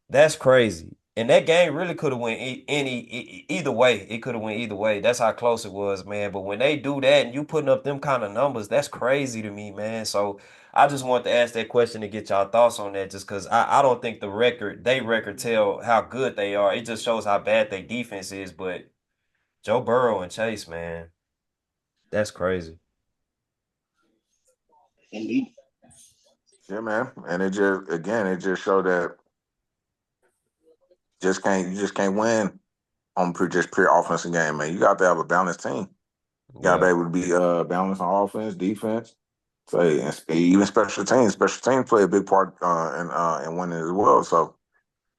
that's crazy. And that game really could have went either way. It could have went either way. That's how close it was, man. But when they do that and you putting up them kind of numbers, that's crazy to me, man. So I just want to ask that question to get y'all thoughts on that, just because I don't think they record tell how good they are. It just shows how bad their defense is. But Joe Burrow and Chase, man, that's crazy. Indeed. Yeah, man. And it just showed that you just can't win on just pure offensive game, man. You got to have a balanced team. You got to be Yeah, able to be balanced on offense, defense, say, and even special teams. Special teams play a big part in winning as well. So,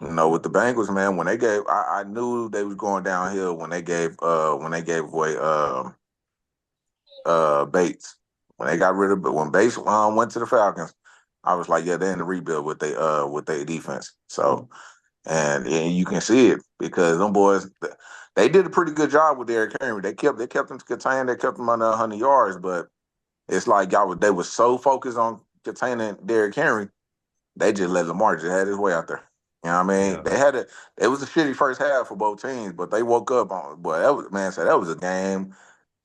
with the Bengals, man, when I knew they was going downhill when they gave away Bates. When they got rid of when Bates went to the Falcons, I was like, yeah, they're in the rebuild with their defense. So and you can see it because them boys they did a pretty good job with Derek Henry. They kept him contained, they kept him under 100 yards, but it's like they were so focused on containing Derek Henry, they just let Lamar just had his way out there. You know what I mean? yeah, It was a shitty first half for both teams, but they woke up on. Boy, that was a game.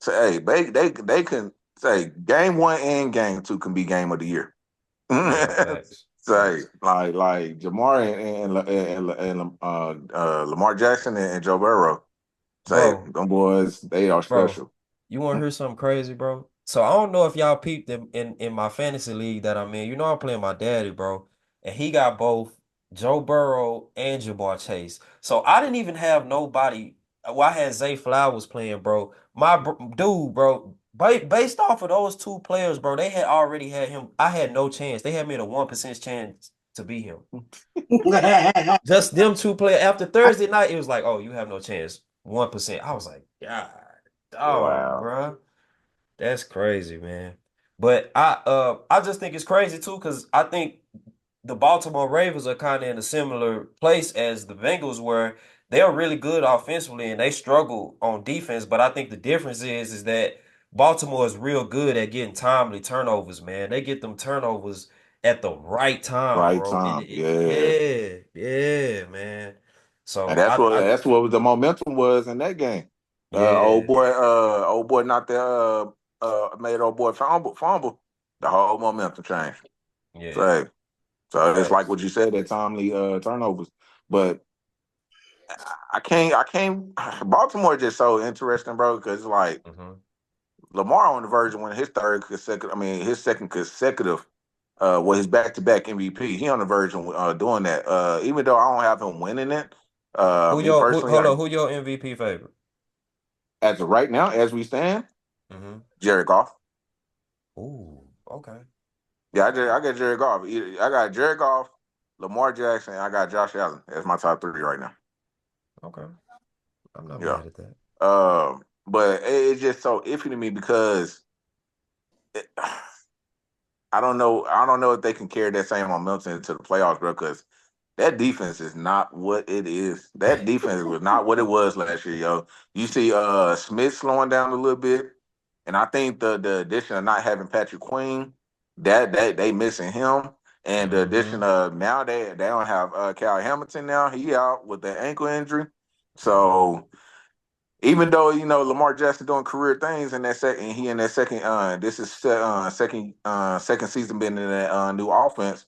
So hey, they can say game one and game two can be game of the year. yeah. Facts, Say facts, like Jamar and Lamar Jackson and Joe Burrow. Say bro. them boys, they are Bro, special. you want to hear something crazy, bro? So I don't know if y'all peeped in my fantasy league that I'm in. You know I'm playing my daddy, bro, and he got both Joe Burrow and Jamar Chase. So I didn't even have nobody. Well, I had Zay Flowers playing, bro. Dude, bro. Based off of those two players, bro, they had already had him. I had no chance. They had me at a 1% chance to beat him. Just them two players. After Thursday night, it was like, oh, you have no chance. 1%. I was like, God, dog, Wow. bro. That's crazy, man. But I just think it's crazy too, because I think the Baltimore Ravens are kind of in a similar place as the Bengals, where they're really good offensively and they struggle on defense. But I think the difference is that Baltimore is real good at getting timely turnovers, man. They get them turnovers at the right time, Right bro. time. Yeah. Yeah, yeah, man. And So I that's what the momentum was in that game. yeah, Old boy knocked made old boy fumble. The whole momentum changed. yeah, So, so it's like facts. what you said, that timely turnovers. But I can't. Baltimore is just so interesting, bro, because like Hmm. Lamar on the verge of winning his second consecutive, his back-to-back MVP. He on the verge of doing that. Even though I don't have him winning it, me personally, Hold on, who your MVP favorite? as of right now, as we stand, Hmm. Jared Goff. Ooh, okay, Yeah, okay, I got Jared Goff. I got Jared Goff, Lamar Jackson. I got Josh Allen. That's my top three right now. okay. I'm not Yeah. mad at that. But it's just so iffy to me because it, I don't know. I don't know if they can carry that same momentum into the playoffs, bro. Because that defense is not what it is. That defense was not what it was last year, yo. You see, Smith slowing down a little bit, and I think the addition of not having Patrick Queen, that they missing him, and the addition Hmm. of now they don't have Cal Hamilton now. He out with the ankle injury, Hmm. so. Even though Lamar Jackson doing career things in that second, he in that second. This is second season being in that new offense.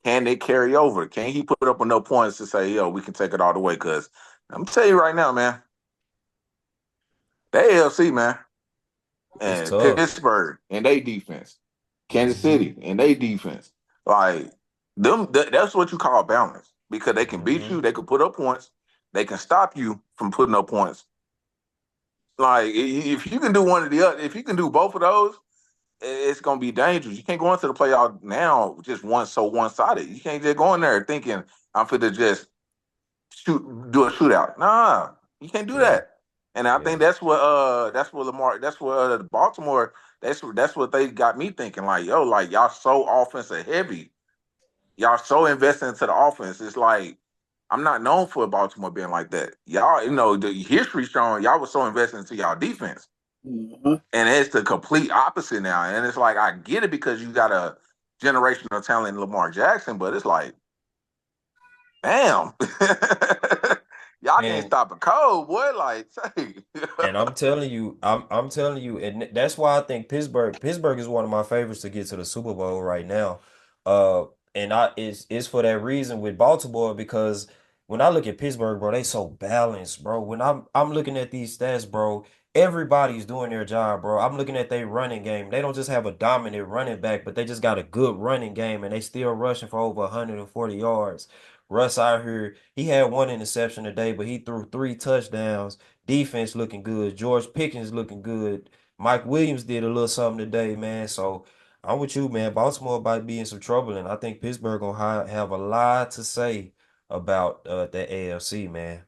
Can they carry over? Can he put up enough points to say, yo, we can take it all the way? Because I'm tell you right now, man, the AFC, man, It's and tough. Pittsburgh and they defense, Kansas Hmm. City and they defense, like that's what you call balance because they can beat Hmm. you, they can put up points, they can stop you from putting up points. Like if you can do one or the other, if you can do both of those, it's gonna be dangerous. You can't go into the playoff now just one sided. You can't just go in there thinking I'm fit to just do a shootout. Nah, you can't do Yeah, that. And I yeah. think that's what Lamar that's what Baltimore that's what they got me thinking like yo like y'all so offensive heavy, y'all so invested into the offense. It's like I'm not known for Baltimore being like that. Y'all, the history showing y'all was so invested into y'all defense, Mhm. and it's the complete opposite now. And it's like I get it because you got a generational talent in Lamar Jackson, but it's like Damn. Y'all can't And stop a cold, boy. Like, say. And I'm telling you, and that's why I think Pittsburgh is one of my favorites to get to the Super Bowl right now. Uh, and it's for that reason with Baltimore because when I look at Pittsburgh, bro, they so balanced, bro. When I'm looking at these stats, bro, everybody's doing their job, bro. I'm looking at their running game. They don't just have a dominant running back, but they just got a good running game, and they still rushing for over 140 yards. Russ out here, he had one interception today, but he threw three touchdowns. Defense looking good. George Pickens looking good. Mike Williams did a little something today, man. So I'm with you, man. Baltimore about to be in some trouble, and I think Pittsburgh gonna have a lot to say about that AFC, man.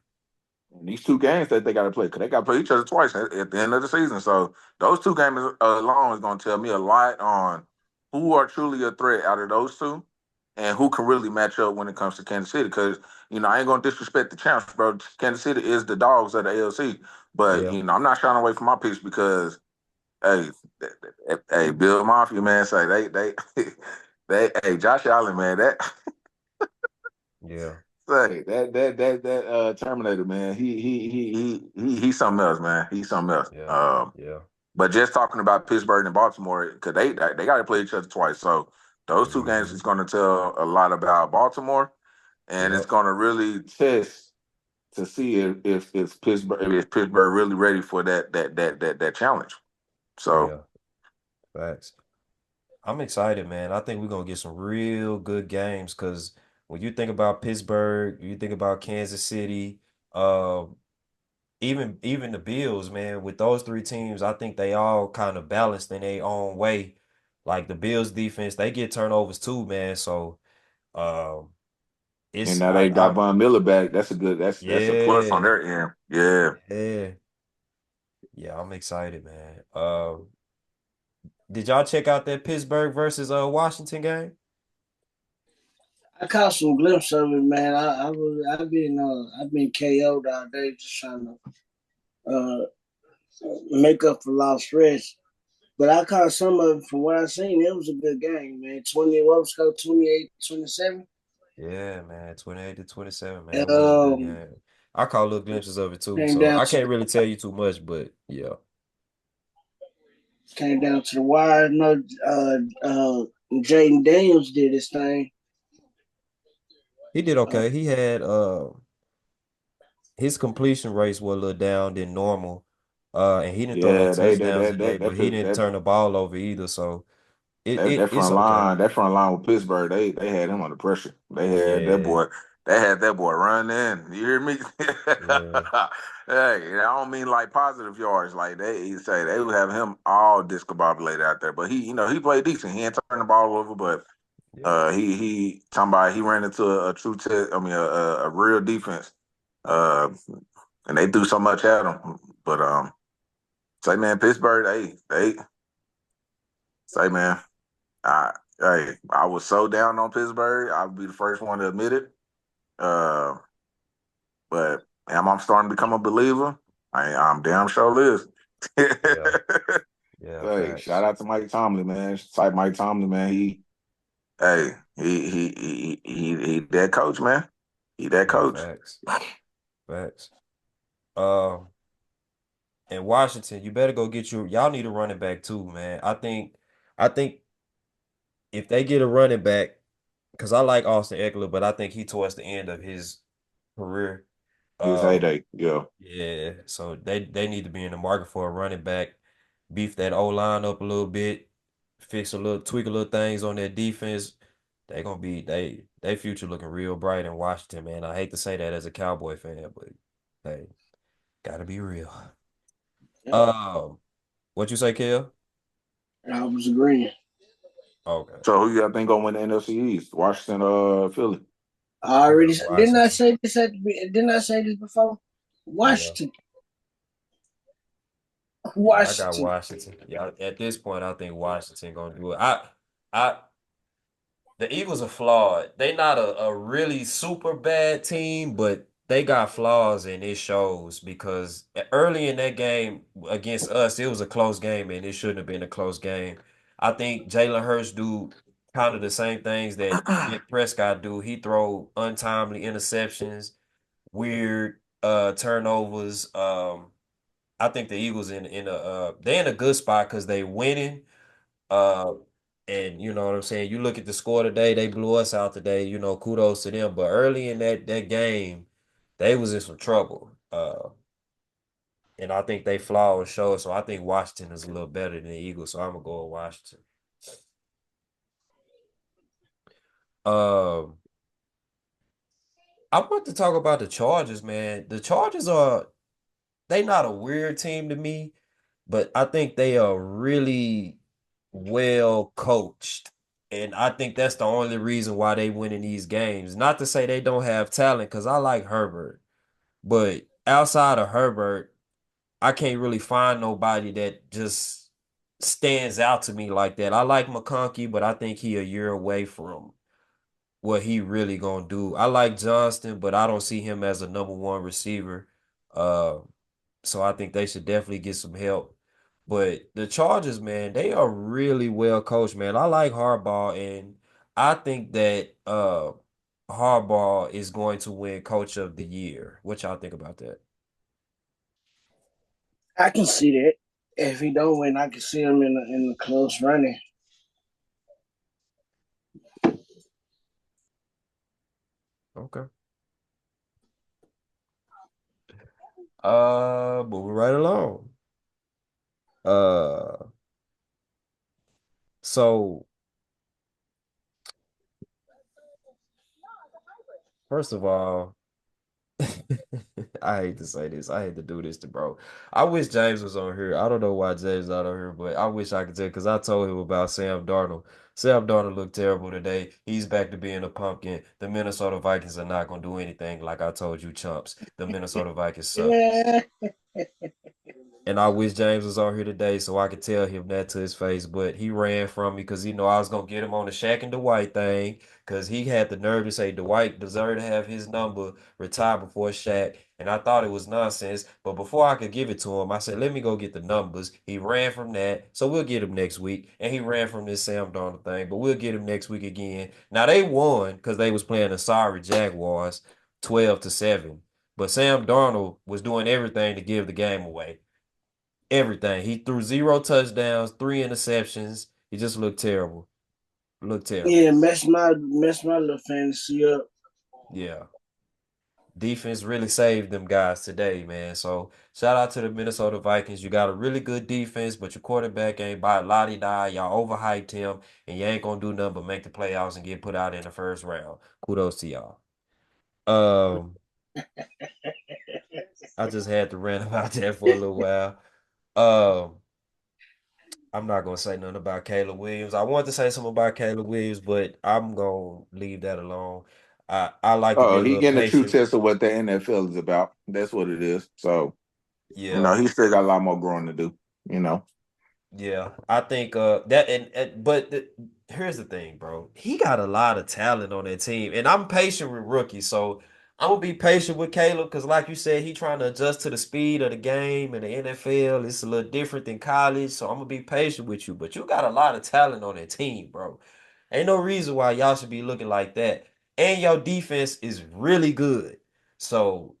These two games that they got to play, because they got to play each other twice at the end of the season. So those two games alone is going to tell me a lot on who are truly a threat out of those two, and who can really match up when it comes to Kansas City. Because I ain't going to disrespect the champs, bro. Kansas City is the dogs of the ALC, but Yeah, I'm not shying away from my picks because hey, hey, Bill Mafia man, say they hey Josh Allen man yeah, that Terminator man, he's something else, man. He's something else. yeah, yeah, But just talking about Pittsburgh and Baltimore, because they got to play each other twice. So those two games hmm, is going to tell a lot about Baltimore, and it's yep, going to really test to see if Pittsburgh really ready for that challenge. So yeah. Facts. I'm excited, man. I think we're gonna get some real good games because when you think about Pittsburgh, you think about Kansas City, uh, even the Bills, man, with those three teams, I think they all kind of balanced in their own way. Like the Bills defense, they get turnovers too, man. So um and it's now they got I Von Miller back. That's a good. That's a plus on yeah, their end. Yeah. yeah, yeah, I'm excited, man. Did y'all check out that Pittsburgh versus Washington game? I caught some glimpse of it, man. I've been KO'd all day just trying to make up for lost rest. But I caught some of it from what I seen. It was a good game, man. 20, what was score? 28-27. Yeah, man, 28-27, man. It was a good Um, game. I caught little glimpses of it too, came so down I to can't really tell you too much, but yeah. came down to the wire. No, Jaden Daniels did his thing. He did Uh, okay. He had his completion rates were a little down than normal. And he didn't throw no Yeah, they touchdowns today, but he didn't turn the ball over either, so that it's front okay. line, with Pittsburgh, they had him under pressure. Yeah, They had that boy running. You hear me? yeah, Hey, I don't mean like positive yards. Like he say they would have him all discombobulated out there. But he played decent. He ain't turn the ball over, but yeah, he talking about he ran into a true test. I mean, a real defense. Uh, and they do so much at him. But say man, Pittsburgh, they say man. I I was so down on Pittsburgh. I'll be the first one to admit it. Uh, but I'm starting to become a believer. I'm damn sure is. yeah, yeah, Hey, shout facts. out to Mike Tomlin, man. Type Mike Tomlin, man. He that coach, man. He that Yeah, coach. facts. Facts. Um, in Washington, you better go get y'all need a running back too, man. I think if they get a running back, because I like Austin Eckler, but I think he towards the end of his career. His Um, heyday, yeah. yeah, so they need to be in the market for a running back, beef that O line up a little bit, tweak a little things on their defense. They gonna be they future looking real bright in Washington, man. I hate to say that as a Cowboy fan, but hey, gotta be real. yeah, Um, what you say, Kel? I was agreeing. Okay, So who you got think gonna win the NFC East? Washington, Philly. I I already got didn't I Washington. say this didn't I say this before? Yeah, Washington, yeah, I got Washington. Washington. Yeah, at this point, I think Washington gonna do it. I The Eagles are flawed. They not a really super bad team, but they got flaws and it shows because early in that game against us, it was a close game and it shouldn't have been a close game. I think Jalen Hurts do kind of the same things that Nick Prescott do. He throw untimely interceptions, weird turnovers. I think the Eagles in a they're in a good spot because they winning. Uh, and you know what I'm saying. You look at the score today; they blew us out today. You know, kudos to them. But early in that game, they was in some trouble. And I think they flaw and show. So I think Washington is a little better than the Eagles. So I'm gonna go with Washington. Um, I want to talk about the Chargers, man. The Chargers are they not a weird team to me, but I think they are really well coached. And I think that's the only reason why they win in these games. Not to say they don't have talent, because I like Herbert. But outside of Herbert, I can't really find nobody that just stands out to me like that. I like McConkey, but I think he a year away from what he really gonna do. I like Johnston, but I don't see him as a number one receiver. Uh, so I think they should definitely get some help. But the Chargers, man, they are really well coached, man. I like Harbaugh, and I think that Harbaugh is going to win Coach of the Year. What y'all think about that? I can see that. If he don't win, I can see him in the close running. Okay. Moving right along. Uh, so first of all, I hate to say this. I hate to do this to bro. I wish James was on here. I don't know why James not on here, but I wish I could tell because I told him about Sam Darnold. Sam Darnold looked terrible today. He's back to being a pumpkin. The Minnesota Vikings are not gonna do anything like I told you, chumps. The Minnesota Vikings suck. Yeah. And I wish James was on here today so I could tell him that to his face. But he ran from me because he know I was gonna get him on the Shaq and Dwight thing. Because he had the nerve to say Dwight deserved to have his number retired before Shaq. And I thought it was nonsense. But before I could give it to him, I said, let me go get the numbers. He ran from that. So we'll get him next week. And he ran from this Sam Darnold thing. But we'll get him next week again. Now they won because they was playing the sorry Jaguars 12-7. But Sam Darnold was doing everything to give the game away. Everything. He threw zero touchdowns, three interceptions. He just looked terrible. Looked terrible. Yeah, mess my little fantasy up. Yeah. Defense really saved them guys today, man. So shout out to the Minnesota Vikings. You got a really good defense, but your quarterback ain't by lottie die. Y'all overhyped him, and you ain't gonna do nothing but make the playoffs and get put out in the first round. Kudos to y'all. Um, I just had to rant about that for a little while. Um, I'm not gonna say nothing about Caleb Williams. I want to say something about Caleb Williams, but I'm gonna leave that alone. I like to be Oh, a he little getting a true patient. test of what the NFL is about. That's what it is. So, Yeah, he still got a lot more growing to do, you know. yeah. I think that and but here's the thing, bro. He got a lot of talent on that team, and I'm patient with rookies, so I'm gonna be patient with Caleb because, like you said, he trying to adjust to the speed of the game and the NFL. It's a little different than college, so I'm gonna be patient with you. But you got a lot of talent on that team, bro. Ain't no reason why y'all should be looking like that. And your defense is really good. So,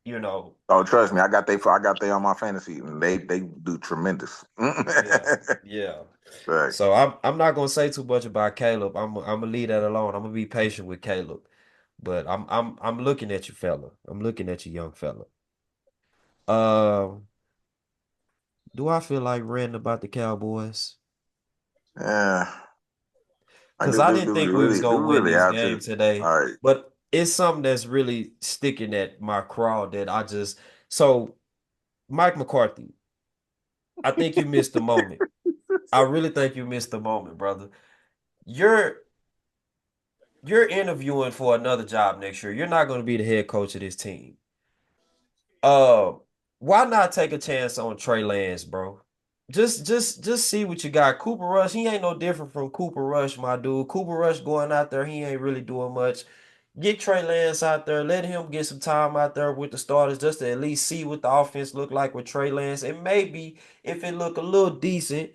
you know, Oh, trust me, I got they on my fantasy, and they do tremendous. yeah, yeah. Right. So I'm not gonna say too much about Caleb. I'm gonna leave that alone. I'm gonna be patient with Caleb. But I'm looking at you, fella. I'm looking at you, young fella. Um, do I feel like ranting about the Cowboys? Yeah, I Because do I do didn't do we think we was really do gonna we win really this have game to? today, All right. but it's something that's really sticking at my craw that I just so Mike McCarthy, I think you missed the moment. I really think you missed the moment, brother. You're you're interviewing for another job next year. You're not going to be the head coach of this team. Uh, why not take a chance on Trey Lance, bro? Just see what you got. Cooper Rush, he ain't no different from Cooper Rush, my dude. Cooper Rush going out there, he ain't really doing much. Get Trey Lance out there, let him get some time out there with the starters just to at least see what the offense look like with Trey Lance. And maybe if it look a little decent,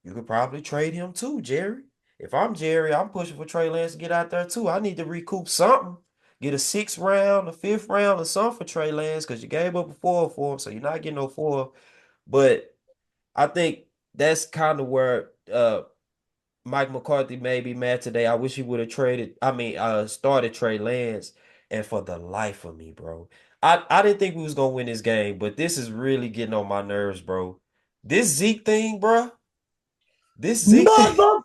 you could probably trade him too, Jerry. If I'm Jerry, I'm pushing for Trey Lance to get out there too. I need to recoup something. Get a 6th round, a 5th round, or something for Trey Lance because you gave up a 4 for him, so you're not getting no 4. But I think that's kind of where Mike McCarthy may be mad today. I wish he would have started Trey Lance. And for the life of me, bro, I didn't think we was gonna win this game, but this is really getting on my nerves, bro. This Zeke thing, bro. This Zeke thing. Mother.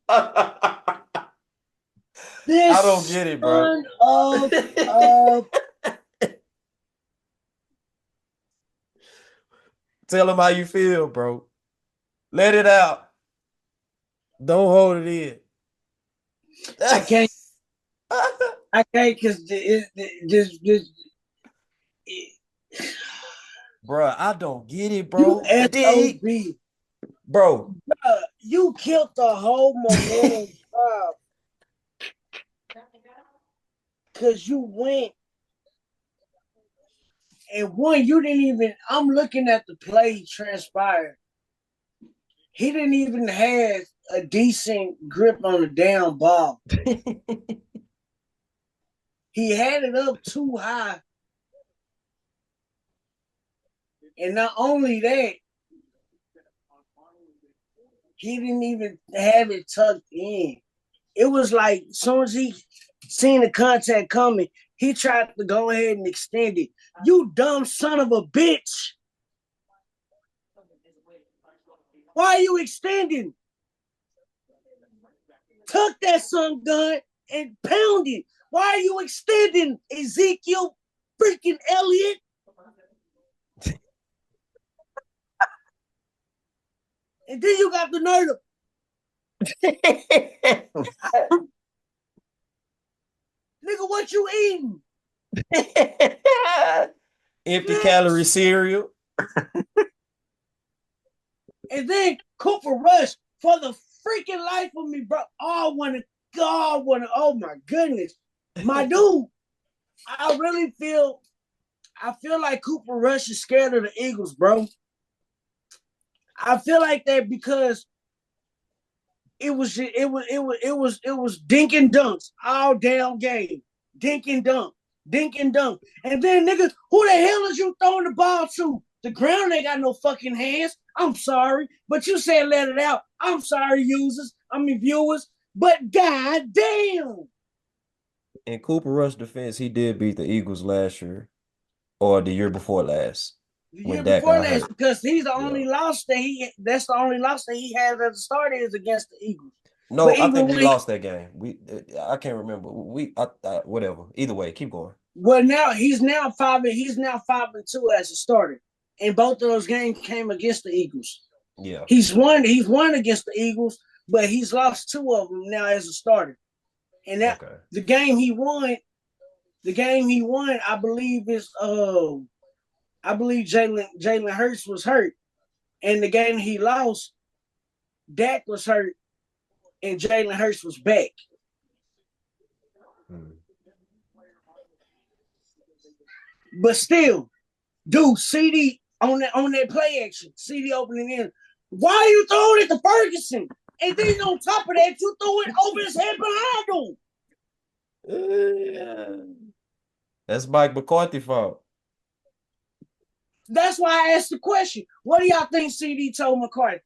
I don't This get it, bro. son of Tell him how you feel, bro. Let it out. Don't hold it in. I can't because Bro, I don't get it, you bro. SOB. Bro. You killed the whole momentum drive because you went and one, you didn't even. I'm looking at the play transpire. He didn't even have a decent grip on the damn ball. He had it up too high. And not only that, he didn't even have it tucked in. It was like as soon as he seen the contact coming, he tried to go ahead and extend it. You dumb son of a bitch. Why are you extending? Tuck that son gun and pound it. Why are you extending, Ezekiel freaking Elliott? And then you got the nerve. Nigga, what you eating? Empty calorie cereal. And then Cooper Rush, for the freaking life of me, bro. Oh, oh my goodness. My dude, I feel like Cooper Rush is scared of the Eagles, bro. I feel like that because it was dink and dunks all damn game. Dink and dunk. Dink and dunk. And then niggas, who the hell is you throwing the ball to? The ground ain't got no fucking hands. I'm sorry. But you said let it out. I'm sorry, viewers. But goddamn. In Cooper Rush defense, he did beat the Eagles last year or the year before last. The when year Dak before got last, hurt. because he's the only loss that's the only loss that he has as a starter is against the Eagles. No, I think we lost that game. I can't remember. Whatever. Either way, keep going. Well, now he's now 5-2 as a starter, and both of those games came against the Eagles. Yeah, he's won against the Eagles, but he's lost 2 of them now as a starter. And that the game he won, I believe Jalen Hurts was hurt, and the game he lost, Dak was hurt, and Jalen Hurts was back. But still, dude, CD on that play action, CD opening in. Why are you throwing it to Ferguson? And then on top of that, you throw it over his head behind him. That's Mike McCarthy fault. That's why I asked the question. What do y'all think CD told McCarthy?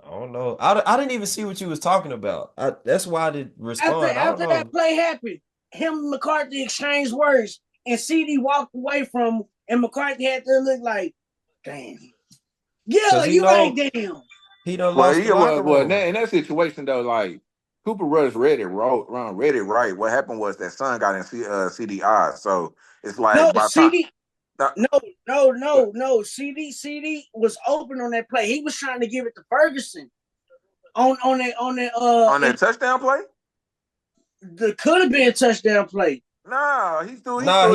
I don't know. I didn't even see what you was talking about. That's why I didn't respond. After that play happened, him and McCarthy exchanged words, and CD walked away from him, and McCarthy had to look like, damn. Yeah, you ain't damn. He done lost the locker room. In that situation, though, like, Cooper Rush read it right. What happened was that son got in CDI, so it's like CD was open on that play. He was trying to give it to Ferguson on that touchdown play. There could have been a touchdown play. Nah, he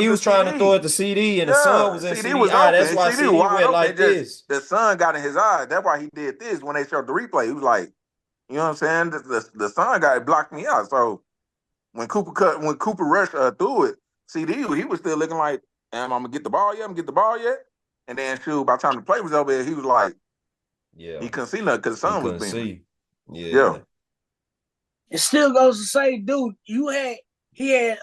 was trying to throw it to CD, and the son was in CDI. That's why CD went like this. The son got in his eye. That's why he did this when they showed the replay. He was like, you know what I'm saying? The son guy blocked me out. So when Cooper Rush threw it, CD, he was still looking like, am I gonna get the ball yet? And then shoot, by the time the play was over, he was like, He Yeah. couldn't see nothing because the He sun was couldn't beaming. see. Yeah. Yeah. It still goes to say, dude, he had he had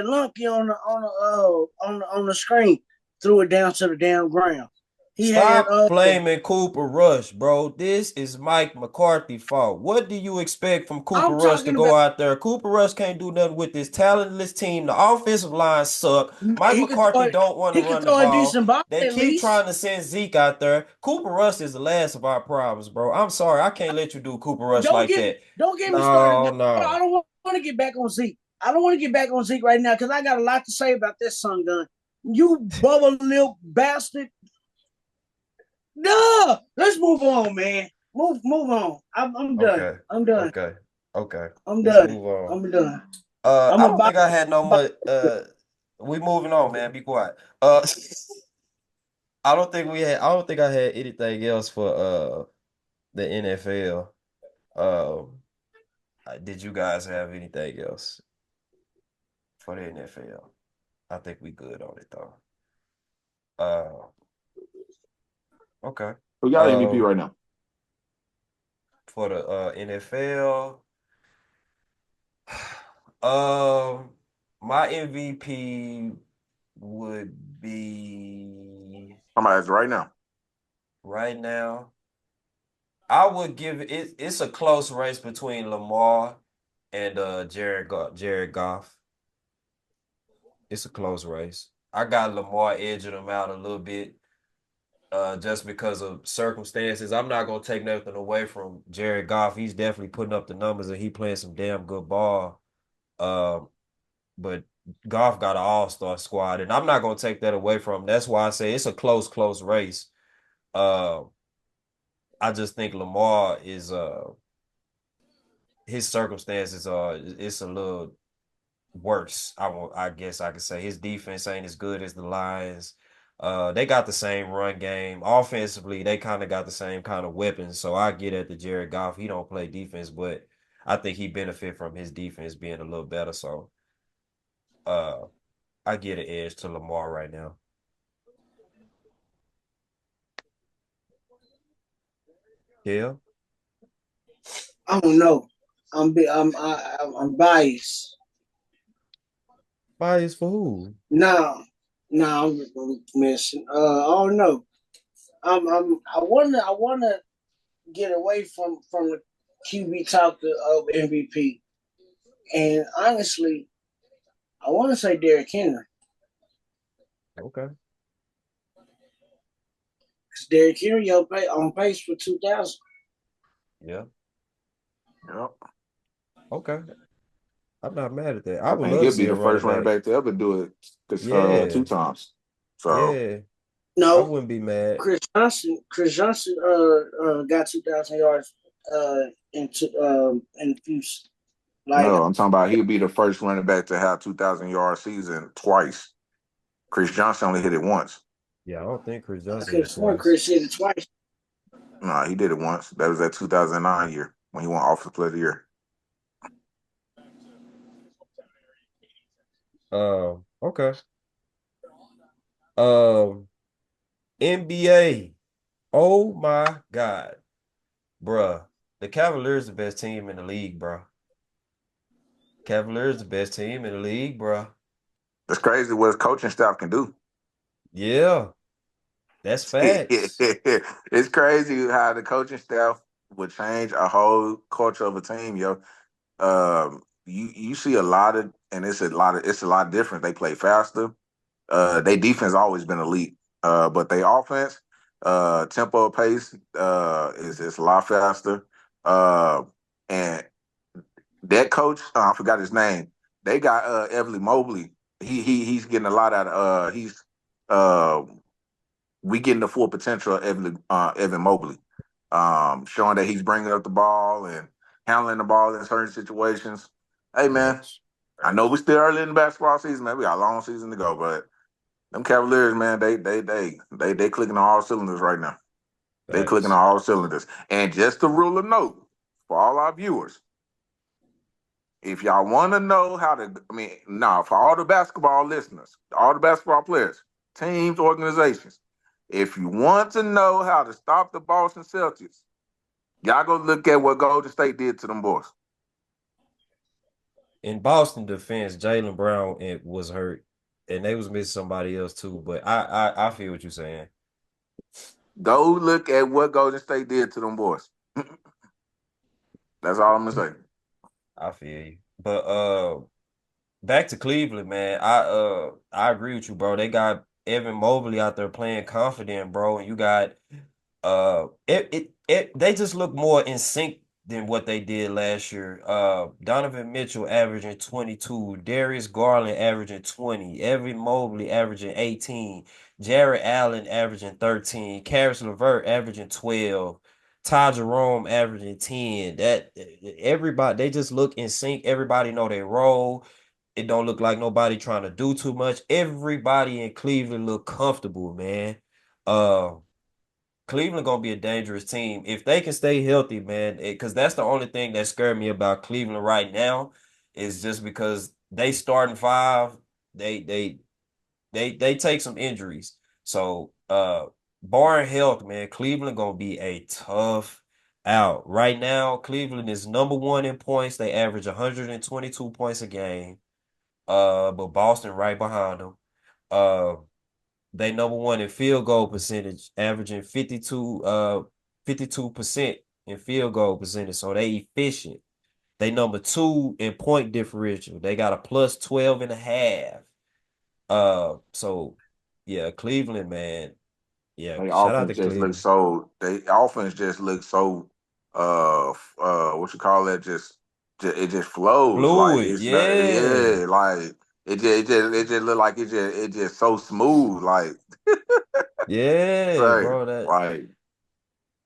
Lumpy on the screen, threw it down to the damn ground. He had Stop blaming Cooper Rush, bro. This is Mike McCarthy's fault. What do you expect from Cooper I'm Rush to talking go about out there? Cooper Rush can't do nothing with this talentless team. The offensive line suck. Mike McCarthy don't want to he could run the throw a ball. decent ball They at keep trying least. to send Zeke out there. Cooper Rush is the last of our problems, bro. I'm sorry. I can't let you do Cooper Rush like that. Don't get me started. No, I no. don't want to get back on Zeke. I don't want to get back on Zeke right now because I got a lot to say about this son gun. You bubble little bastard. No, let's move on, man. Move on. I'm done. Okay. I'm done. Okay. Okay. I'm Let's done. move on. I'm done. I'm I don't about. think I had no much we moving on, man. Be quiet. I don't think I had anything else for the NFL. Um did you guys have anything else for the NFL? I think we good on it though. Uh okay. Who got MVP Um right now? for the NFL, um my MVP would be I'm gonna ask right now. right now. I would give it's a close race between Lamar and Jared Goff. It's a close race. I got Lamar edging them out a little bit, just because of circumstances. I'm not gonna take nothing away from Jared Goff. He's definitely putting up the numbers and he playing some damn good ball. Um, but Goff got an all-star squad, and I'm not gonna take that away from him. That's why I say it's a close race. Uh, I just think Lamar is his circumstances are it's a little worse. I guess I could say his defense ain't as good as the Lions. They got the same run game. Offensively, they kind of got the same kind of weapons. So I get at the Jared Goff. He don't play defense, but I think he benefit from his defense being a little better. So uh I get an edge to Lamar right now. Yeah. I don't know. I'm biased. Bias for who? No, no, I'm missing. I don't know. I wanna get away from the QB talk of MVP, and honestly, I want to say Derek Henry Okay. because Derek Henry on pace for 2,000. Yeah. Yep. Okay. I'm not mad at that. I I would think love to he'll see be a the first running running back. back to ever do it Yeah. 2 times. So Yeah. I No, wouldn't be mad. Chris Johnson got 2,000 yards in a few like no, I'm talking about he'll be the first running back to have 2,000 yard season twice. Chris Johnson only hit it once. Yeah, I don't think Chris I Johnson could hit have it sworn twice. Chris hit it twice. No, he did it once. That was that 2009 year when he won Offensive Player of the Year. Okay. Um, NBA. Oh my God, bruh. The Cavaliers the best team in the league, bruh. Cavaliers the best team in the league, bruh. It's crazy what his coaching staff can do. Yeah, that's facts. It's crazy how the coaching staff would change a whole culture of a team, yo. You see a lot of, and it's a lot different. They play faster. They defense always been elite, but they offense, tempo pace, is a lot faster. And that coach, I forgot his name. They got Everly Mobley. He's getting a lot out of uh we getting the full potential of Evan Mobley, showing that he's bringing up the ball and handling the ball in certain situations. Hey man, Facts. I know we're still early in the basketball season, man. We got a long season to go, but them Cavaliers, man, they clicking on all cylinders right now. They clicking on Facts. all cylinders. And just a rule of note for all our viewers: if y'all want to know how to, for all the basketball listeners, all the basketball players, teams, organizations, If you want to know how to stop the Boston Celtics, y'all go look at what Golden State did to them boys. In Boston defense, Jaylen Brown was hurt, and they was missing somebody else too. But I feel what you're saying. Go look at what Golden State did to them boys. That's all I'm gonna say. I feel you. But back to Cleveland, man. I agree with you, bro. They got Evan Mobley out there playing confident, bro, and you got they just look more in sync than what they did last year. Donovan Mitchell averaging 22, Darius Garland averaging 20, Evan Mobley averaging 18, Jared Allen averaging 13, Karis LeVert averaging 12, Ty Jerome averaging 10. That everybody they just look in sync. Everybody know their role. It don't look like nobody trying to do too much. Everybody in Cleveland look comfortable, man. Uh Cleveland gonna be a dangerous team if they can stay healthy, man. Because that's the only thing that scared me about Cleveland right now is just because they starting five, they they they take some injuries. So barring health, man, Cleveland gonna be a tough out. Right now, Cleveland is number one in points. They average 122 points a game. But Boston right behind them. Uh they number one in field goal percentage, averaging 52% in field goal percentage. So they efficient. They number two in point differential. They got a plus 12 and a half. So yeah, Cleveland, man. Yeah, They shout out to offense just looks Cleveland. so. They offense just looks so. What you call that? It just flows like Fluid, it's not. yeah. Yeah, like it just look like it just so smooth. Yeah, bro. That Like,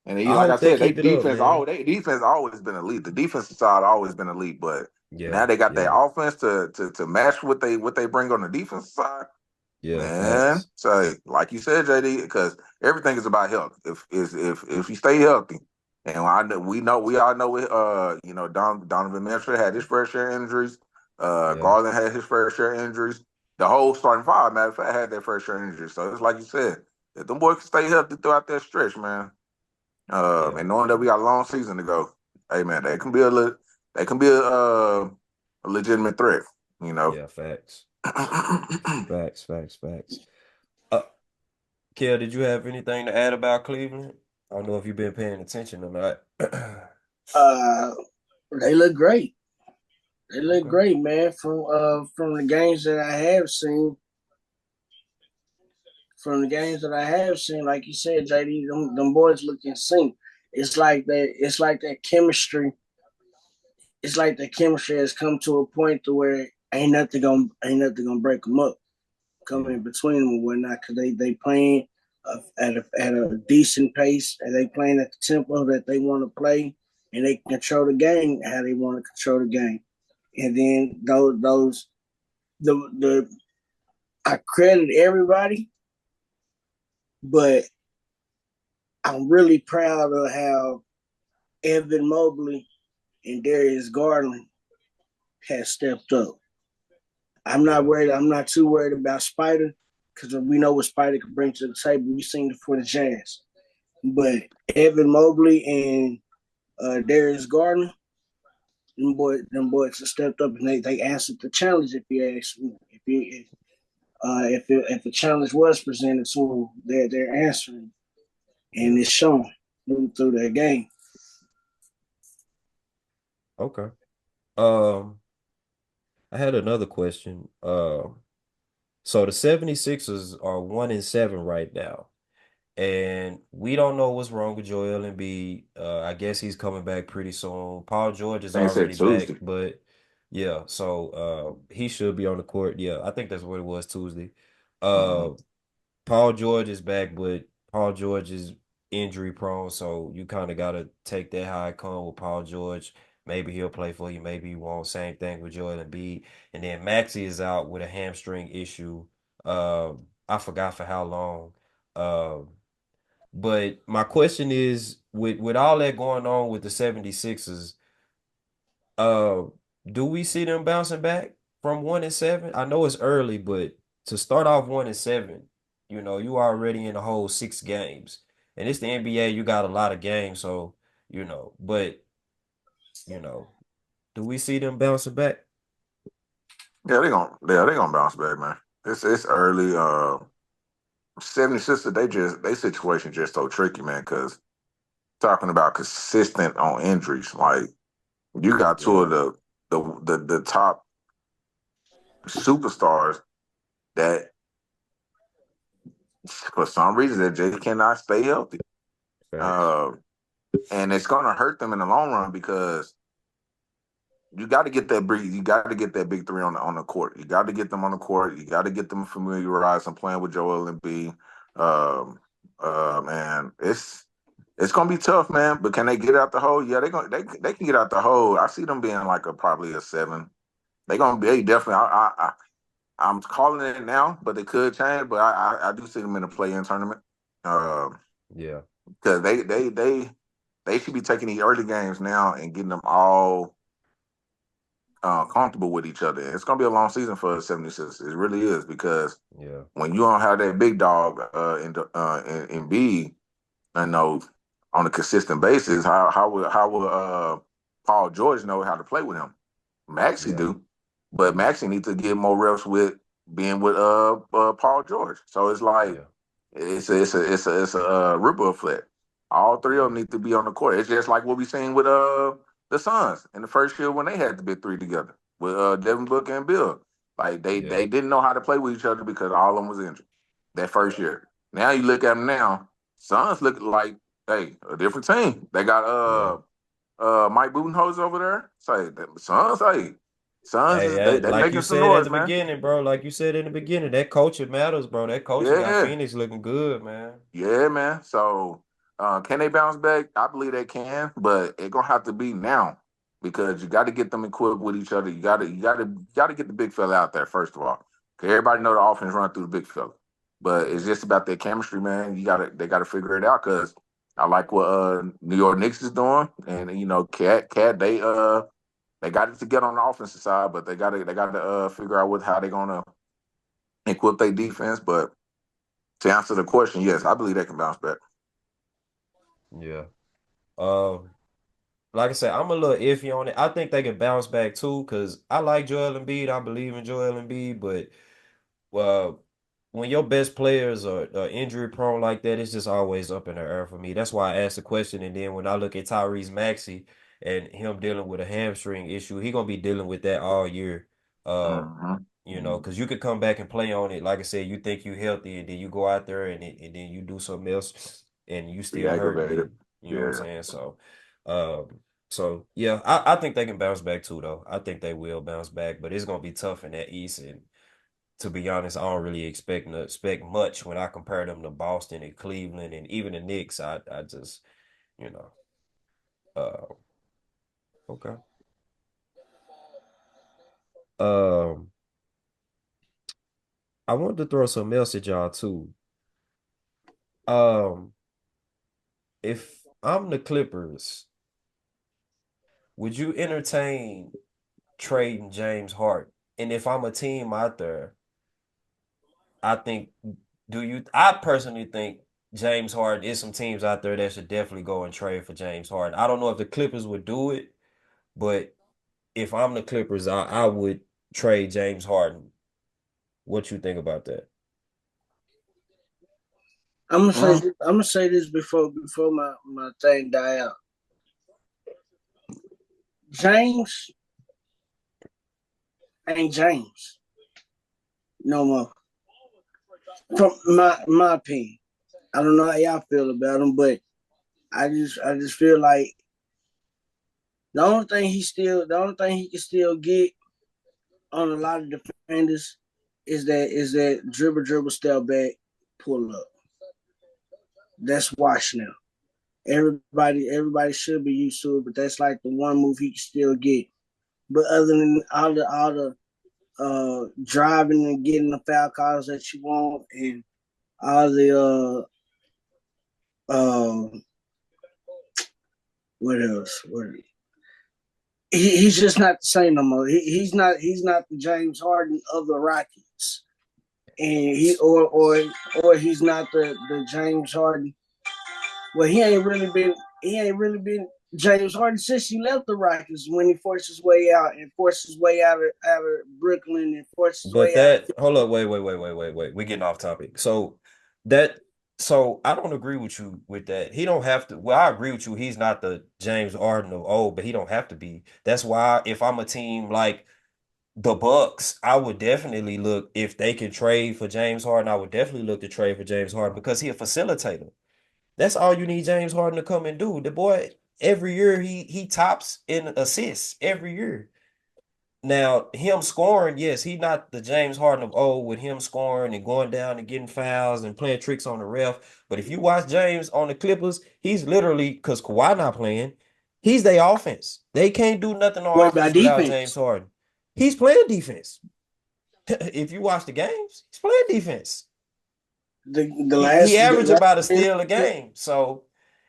and I like I hope they said, keep it up, man. they defense always been elite. The defensive side always been elite, but Yeah, now they got their yeah, offense to match what they bring on the defensive side. yeah. Man, Facts. so like you said, JD, because everything is about health. If you stay healthy, and we all know it. Donovan Mitchell had his fair share of injuries. Yeah, Garland had his fair share of injuries. The whole starting five, matter of fact, had their fair share of injuries. So it's like you said, if them boys can stay healthy throughout that stretch, man, yeah, and knowing that we got a long season to go, hey man, they can be a legitimate threat. You know. yeah. Facts. Facts, facts, facts. Uh, Kel, did you have anything to add about Cleveland? I don't know if you've been paying attention or not. Uh, they look great. They look Okay. great, man. From the games that I have seen, like you said, JD, them boys look in sync. It's like that. It's like that chemistry. It's like the chemistry has come to a point to where ain't nothing gonna break them up, come Yeah, in between them and whatnot, because they playing at a decent pace, and they playing at the tempo that they want to play, and they control the game how they want to control the game. And then those the I credit everybody, but I'm really proud of how Evan Mobley and Darius Garland has stepped up. I'm not yeah, worried. I'm not too worried about Spider because we know what Spider can bring to the table. We've seen it for the Jazz, but Evan Mobley and Darius Garland, them boys have stepped up and they answered the challenge. If you ask me, if a challenge was presented to them, they're answering, and yeah. it's shown through their game. Okay. Um, I had another question. So the 76ers are 1-7 right now. And we don't know what's wrong with Joel Embiid. I guess he's coming back pretty soon. Paul George is They said already back, Tuesday. but yeah, so he should be on the court. Yeah, I think that's what it was Tuesday. Uh-huh. Uh Paul George is back, but Paul George is injury prone, so you kind of gotta take that how it come with Paul George. Maybe he'll play for you, maybe he won't. Same thing with Joel Embiid. And then Maxey is out with a hamstring issue. I forgot for how long. Um but my question is, with all that going on with the 76ers, uh, do we see them bouncing back from 1-7? I know it's early, but to start off 1-7. you already in the whole 6 games. And it's the NBA, you got a lot of games, so, but, you know, do we see them bouncing back? Yeah, they gonna bounce back, man. It's early. 76ers, they situation just so tricky, man, because talking about consistent on injuries, like you got two Yeah, of the top superstars that for some reason they just cannot stay healthy. facts. Uh, and it's gonna hurt them in the long run because you got to get that big. You got to get that big three on the court. You got to get them on the court. You got to get them familiarized and playing with Joel Embiid. Man, it's gonna be tough, man. But can they get out the hole? Yeah, they can get out the hole. I see them being like probably a 7. They definitely. I'm calling it now, but it could change. But I do see them in a play-in tournament. Yeah, Because they should be taking these early games now and getting them all comfortable with each other. It's going to be a long season for the 76ers. It really is because yeah, when you don't have that big dog in B, I know on a consistent basis, how will Paul George know how to play with him? Maxie yeah, do, but Maxie needs to get more reps with being with Paul George. So it's like yeah, it's a ripple effect. All three of yeah, them need to be on the court. It's just like what we seen with the Suns in the first year when they had the big three together with Devin Booker and Bill. Like yeah, they didn't know how to play with each other because all of them was injured that first year. Now you look at them now, Suns look like a different team. They got yeah. Mike Budenholzer over there. Say Suns Hey, is hey, they like you making some said at noise, the man. beginning, bro. Like you said in the beginning, that coaching matters, bro. That coaching got Yeah, Phoenix looking good, man. yeah, man. So can they bounce back? I believe they can, but it gonna have to be now because you got to get them equipped with each other. You got to get the big fella out there first of all. Cause everybody know the offense run through the big fella, but it's Yeah, just about their chemistry, man. They gotta figure it out. Cause I like what New York Knicks is doing, and Cat they got it together on the offensive side, but they got to figure out how they're gonna equip their defense. But to answer the question, yes, I believe they can bounce back. yeah. Um, like I said, I'm a little iffy on it. I think they can bounce back too, because I like Joel Embiid. I believe in Joel Embiid, but when your best players are injury prone like that, it's just always up in the air for me. That's why I asked the question. And then when I look at Tyrese Maxey and him dealing with a hamstring issue, he gonna be dealing with that all year. Uh, Mm-hmm. because you could come back and play on it. Like I said, you think you healthy, and then you go out there and then you do something else, and you Be still hurting, aggravated. and you know what I'm Yeah. saying. So yeah, I think they can bounce back too, though. I think they will bounce back, but it's gonna be tough in that East, and to be honest, I don't really expect much when I compare them to Boston and Cleveland and even the Knicks. I just, you know, uh, okay. Um, I wanted to throw some else at y'all too. Um, if I'm the Clippers, would you entertain trading James Harden? And if I'm a team out there, I think, I personally think James Harden is some teams out there that should definitely go and trade for James Harden. I don't know if the Clippers would do it, but if I'm the Clippers, I would trade James Harden. What you think about that? I'm gonna say this before my thing die out. James ain't James no more. From my opinion, I don't know how y'all feel about him, but I just feel like the only thing he can still get on a lot of defenders is that dribble step back pull up. That's washed now. Everybody should be used to it, but that's like the one move he can still get. But other than all the driving and getting the foul calls that you want and all the what else? He's just not the same no more. He's not the James Harden of the Rockets. and or he's not the James Harden. Well, he ain't really been James Harden since he left the Rockets when he forced his way out and forced his way out of Brooklyn and forced his But way out of that, hold up, wait. We're getting off topic. That, so I don't agree with you with that. He don't have to. Well, I agree with you. He's not the James Harden of old, but he don't have to be. That's why if I'm a team like the Bucks, I would definitely look if they can trade for James Harden. I would definitely look to trade for James Harden because he a facilitator. That's all you need James Harden to come and do. The boy every year he tops in assists every year. Now, him scoring, yes, he not the James Harden of old with him scoring and going down and getting fouls and playing tricks on the ref. But if you watch James on the Clippers, he's literally, because Kawhi not playing, he's their offense. They can't do nothing what on about offense without James defense? Harden. He's playing defense. If you watch the games, he's playing defense. The He last averaged about a the steal a game. So,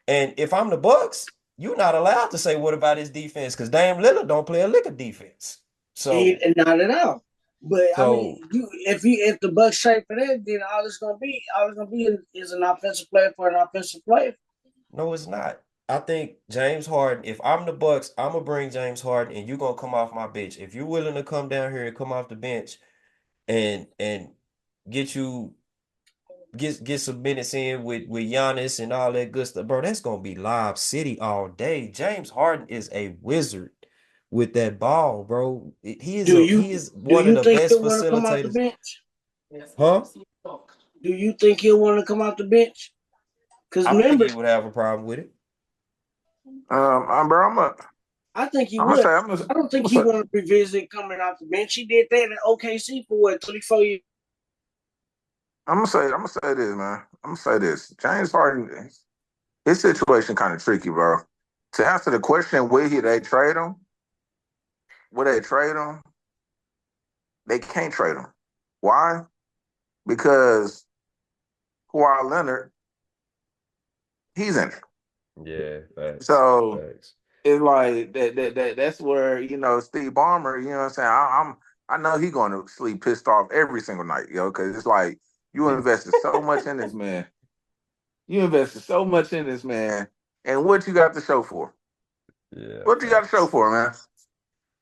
and if I'm the Bucks, you're not allowed to say what about his defense because Dame Lillard don't play a lick of defense. he So, not at all. But I mean, so if the Bucks trade for that, then all it's gonna be is an offensive player for an offensive player. no, it's not. I think James Harden, if I'm the Bucks, I'm gonna bring James Harden and you're gonna come off my bench. If you're willing to come down here and come off the bench and get you get some minutes in with Giannis and all that good stuff, bro, that's gonna be live city all day. James Harden is a wizard with that ball, bro. He is Do one of you the think best he'll want to come off the facilitators. bench? Huh? Do you think he'll want to come off the bench? Because I don't think remember, he would have a problem with it. Bro, I think he I'm gonna would. say, I don't think I'm he gonna say, want to revisit coming off the bench. He did that in OKC for what 34 years. I'm gonna say this, man. I'm gonna say this. James Harden, his situation kind of tricky, bro. To answer the question, would they trade him? They can't trade him. Why? Because Kawhi Leonard, he's injured. Yeah, facts. So Facts. it's like that's where, Steve Ballmer, you know what I'm saying? I know he's going to sleep pissed off every single night, because it's like you invested so much in this man. You invested so much in this man. And what you got to show for? Yeah, What you got to show facts. for, man?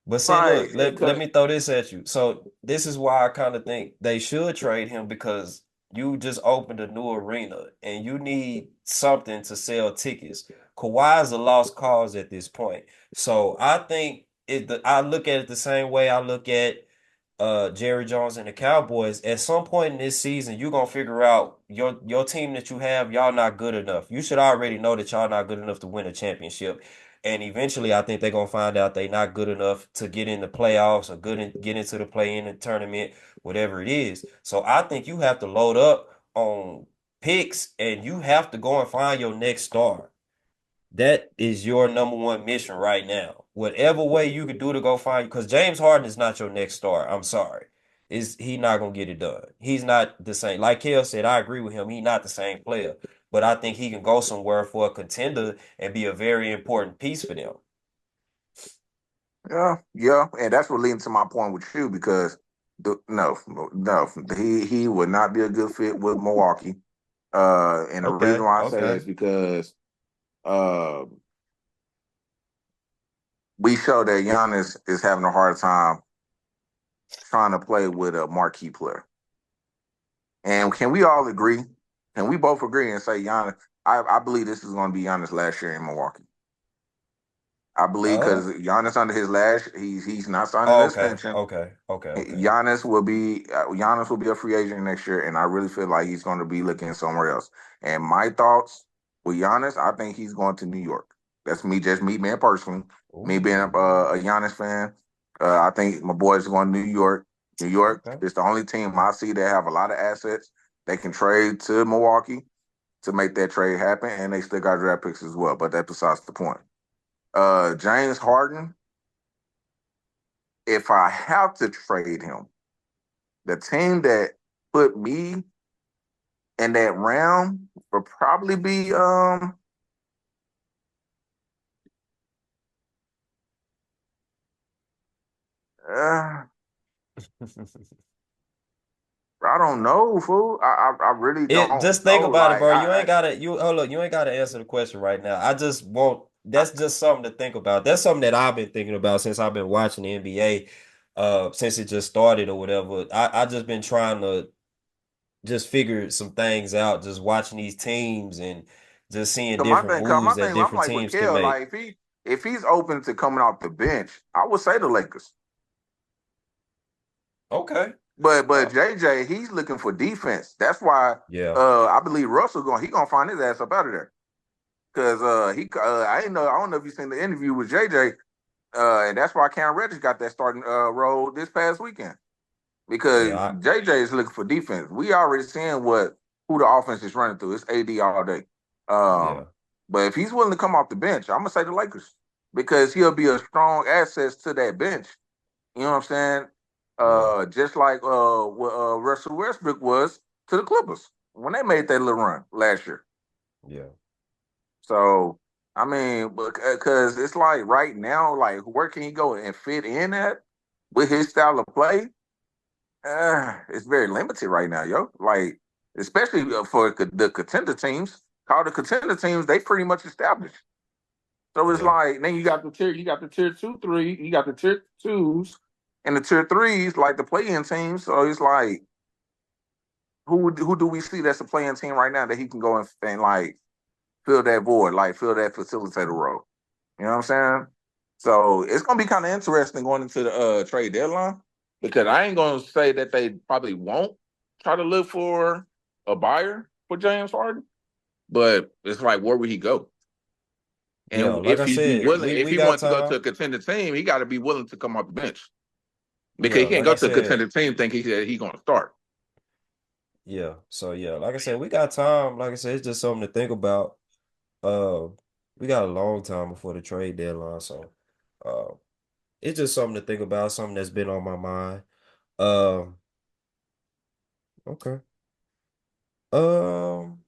But see, Like, look, let me throw this at you. So this is why I kind of think they should trade him because you just opened a new arena and you need something to sell tickets. Kawhi is a lost cause at this point. So I think I look at it the same way I look at Jerry Jones and the Cowboys. At some point in this season, you're gonna figure out your team that you have, y'all not good enough. You should already know that y'all not good enough to win a championship. And eventually, I think they're gonna find out they not good enough to get in the playoffs or get into the play-in tournament, whatever it is. So I think you have to load up on picks and you have to go and find your next star. That is your number one mission right now. Whatever way you could do to go find, because James Harden is not your next star. I'm sorry. Is he not gonna get it done? He's not the same. Like Kel said, I agree with him. He's not the same player. But I think he can go somewhere for a contender and be a very important piece for them. yeah, and that's what leads to my point with you because no, he would not be a good fit with Milwaukee. And the reason Okay, why I say that okay. is because uh, we show that Giannis is having a hard time trying to play with a marquee player. And can we all agree? Can we both agree and say Giannis? I believe this is going to be Giannis' last year in Milwaukee. I believe Uh, because Giannis under his last, he's not signing an oh, okay, extension. okay, okay, okay. Giannis will be a free agent next year, and I really feel like he's going to be looking somewhere else. And my thoughts with Giannis, I think he's going to New York. That's me, just me, man, personally. Me being Ooh, a Giannis fan, I think my boys are going to New York. New York okay. is the only team I see that have a lot of assets they can trade to Milwaukee to make that trade happen, and they still got draft picks as well. But that's besides the point. James Harden, if I have to trade him, the team that put me in that round would probably be uh I don't know, fool. I really It don't just think know. about it, Like bro. You ain't gotta you hold up, you ain't gotta answer the question right now. I just want that's just something to think about. That's something that I've been thinking about since I've been watching the NBA, since it just started or whatever. I just been trying to just figure some things out, just watching these teams and just seeing my different thing, moves that I'm different like with teams can Kel, make. like if he's open to coming off the bench, I would say the Lakers. Okay. But Uh, JJ, he's looking for defense. That's why yeah, I believe Russell gonna find his ass up out of there. Cause I don't know if you seen the interview with JJ, and that's why Cam Reddish got that starting role this past weekend. Because yeah, JJ is looking for defense. We already seeing who the offense is running through. It's AD all day. yeah, But if he's willing to come off the bench, I'm gonna say the Lakers because he'll be a strong asset to that bench. You know what I'm saying? yeah, Just like what Russell Westbrook was to the Clippers when they made that little run last year. yeah, So I mean, because it's like right now, like where can he go and fit in at with his style of play? It's very limited right now, yo. Like, especially for the contender teams. Call the contender teams, they pretty much established. So it's yeah, like then you got the tier two, three, you got the tier twos and the tier threes, like the play-in teams. So it's like, who do we see that's a play-in team right now that he can go and like fill that void, like fill that facilitator role. You know what I'm saying? So it's gonna be kind of interesting going into the trade deadline because I ain't gonna say that they probably won't try to look for a buyer for James Harden, but it's like where would he go? yeah. And Like I said, if we he got wants to go time. to a contender team, he got to be willing to come off the bench because Yeah, he can't like go I to a said, contender team thinking he's gonna start. yeah. So yeah, like I said, we got time. Like I said, it's just something to think about. Uh, we got a long time before the trade deadline, so uh, it's just something to think about. Something that's been on my mind. Um, okay. Um,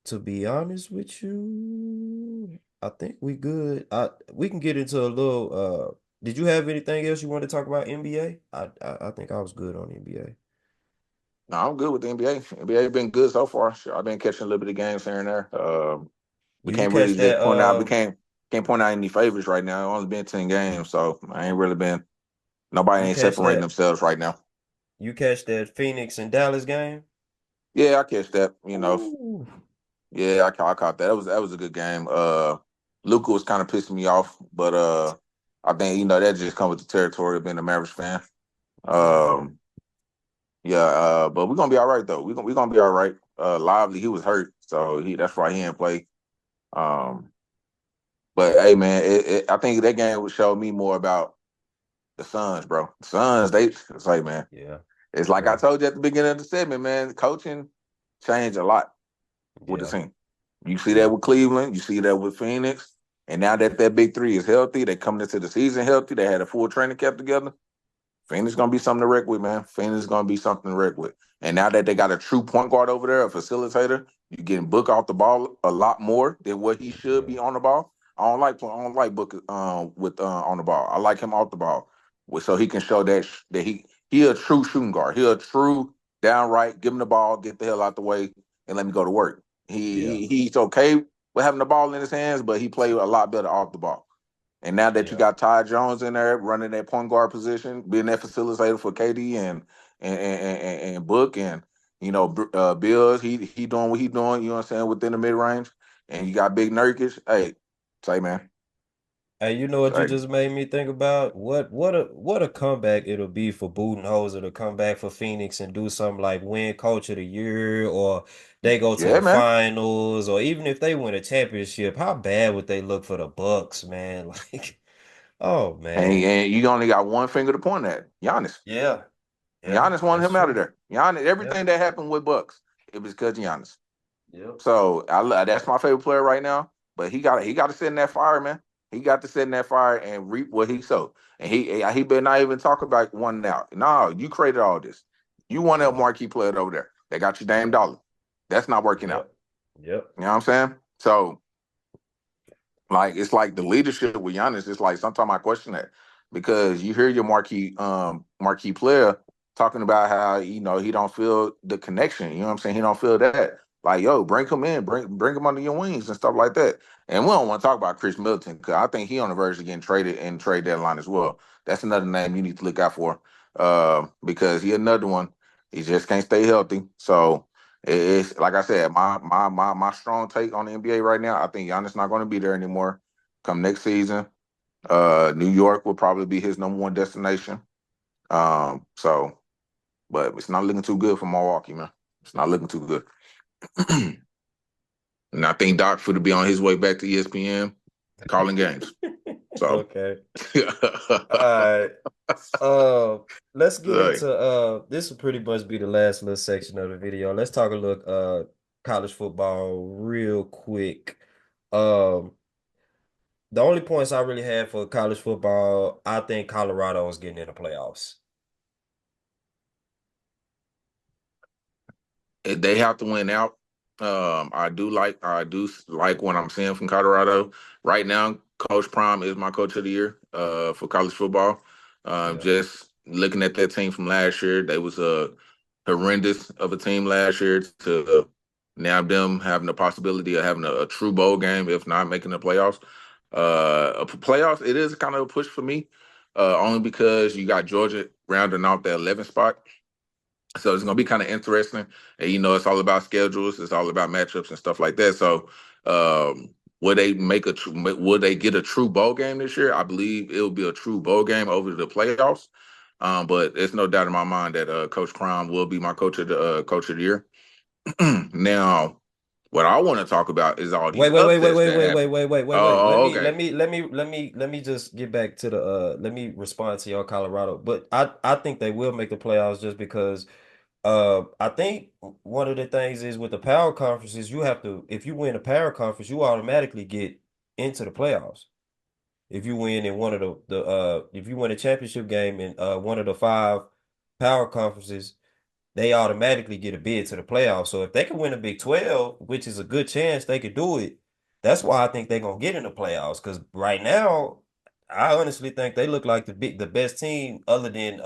to be honest with you, I think we good. We can get into a little. Did you have anything else you want to talk about NBA? I think I was good on NBA. No, I'm good with the NBA. NBA been good so far. Sure, I've been catching a little bit of games here and there. We Do you can't really catch that? just point out. We can't point out any favorites right now. It's only been 10 games, so I ain't really been. Nobody You ain't catch separating that? themselves right now. You catch that Phoenix and Dallas game? Yeah, I catch that. Ooh. Yeah, I caught that. That was a good game. Luka was kind of pissing me off, but I think that just comes with the territory of being a Mavericks fan. Yeah. Um, yeah, but we're gonna be all right though. We're gonna be all right. Lively, he was hurt, so that's why he didn't play. Um, but hey, man, I think that game would show me more about the Suns, bro. The Suns, it's like, man, Yeah. it's like I Yeah. told you at the beginning of the segment, man. Coaching changed a lot with the Yeah. team. You see that Yeah. with Cleveland, you see that with Phoenix, and now that big three is healthy, they coming into the season healthy. They had a full training camp together. Phoenix gonna be something to wreck with, man. Phoenix is gonna be something to wreck with. And now that they got a true point guard over there, a facilitator, you getting Book off the ball a lot more than what he should Yeah. be on the ball. I don't like Book with on the ball. I like him off the ball, so he can show that he a true shooting guard. He a true downright give him the ball, get the hell out the way, and let me go to work. Yeah. He's okay with having the ball in his hands, but he played a lot better off the ball. And now that you Yeah. got Ty Jones in there running that point guard position, being that facilitator for KD and Book and Bills, he doing what he doing. You know what I'm saying within the mid range, and you got Big Nurkic. Hey, say man, Hey, you know what you say just made me think about? What a comeback it'll be for Budenholzer to come back for Phoenix and do something like win coach of the year, or they go to yeah, the man. finals, or even if they win a championship, how bad would they look for the Bucks, man? Like, oh And, man. and you only got one finger to point at Giannis. Yeah. Yeah, Giannis wanted that's him out of true. there. Giannis, Yeah. everything that happened with Bucks, it was because of Giannis. Yep. So that's my favorite player right now. But he got to sit in that fire, man. He got to sit in that fire and reap what he sowed. And he better not even talk about one now. No, you created all this. You want that Yeah. marquee player over there. They got you Dame Dollar. That's not working out. Yep. Yep. You know what I'm saying? So like it's like the leadership with Giannis. It's like sometimes I question that because you hear your marquee player talking about how he don't feel the connection. You know what I'm saying? He don't feel that. Like, yo, bring him in, bring him under your wings and stuff like that. And we don't want to talk about Chris Middleton because I think he on the verge of getting traded in trade deadline as well. That's another name you need to look out for because he another one. He just can't stay healthy. So it's like I said, my strong take on the NBA right now. I think Giannis not going to be there anymore come next season. New York will probably be his number one destination. So, but it's not looking too good for Milwaukee, man. It's not looking too good. And I think Doc to be on his way back to ESPN calling games. So Okay. All right. Let's get into this will pretty much be the last little section of the video. Let's talk a look college football real quick. The only points I really had for college football, I think Colorado is getting in the playoffs. They have to win out. I do like what I'm seeing from Colorado right now. Coach Prime is my coach of the year for college football. Yeah. Just looking at that team from last year, they was a horrendous of a team last year to now them having the possibility of having a true bowl game, if not making the playoffs. Playoffs, it is kind of a push for me, only because you got Georgia rounding out the 11th spot. So it's going to be kind of interesting. And, it's all about schedules. It's all about matchups and stuff like that. So will they get a true bowl game this year? I believe it will be a true bowl game over the playoffs. But there's no doubt in my mind that Coach Crom will be my coach of the year. Now, what I want to talk about is all these Wait. Let upsets that happen. Oh, okay. Let me just get back to the let me respond to your Colorado. But I think they will make the playoffs just because I think one of the things is with the power conferences, you have to, if you win a power conference, you automatically get into the playoffs. If you win in one of if you win a championship game in one of the five power conferences, they automatically get a bid to the playoffs. So if they can win a Big 12, which is a good chance they could do it, that's why I think they're gonna get in the playoffs. Because right now, I honestly think they look like the best team other than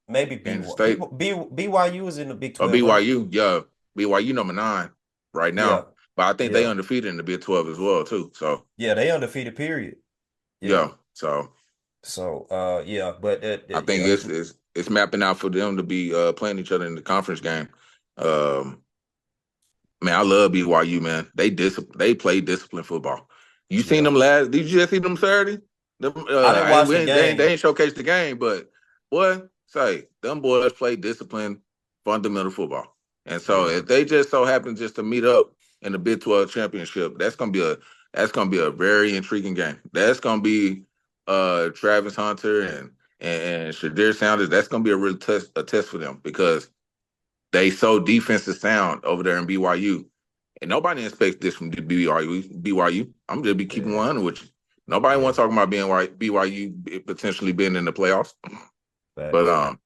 maybe Kansas State. BYU is in the Big Or 12, right? BYU, yeah. BYU number 9 right Yeah, now. But I think they yeah, undefeated in the Big 12 as well, too. So, yeah. They undefeated, period. Yeah. yeah. So So yeah, but I think yeah, it's mapping out for them to be playing each other in the conference game. Um, Man, I love BYU, man. They play disciplined football. You seen yeah. them last? Did you just see them Saturday? Them, I didn't watch the they game. ain't showcased the game, but boy, say them boys play disciplined, fundamental football. And so Yeah, if they just so happen just to meet up in the Big 12 championship, that's gonna be a very intriguing game. That's gonna be Travis Hunter and Shadir Sanders. That's gonna be a real test for them because they so defensive sound over there in BYU. And nobody expects this from BYU. I'm just be keeping yeah, 100 with you. Nobody yeah. wants to talk about BYU potentially being in the playoffs. But Facts.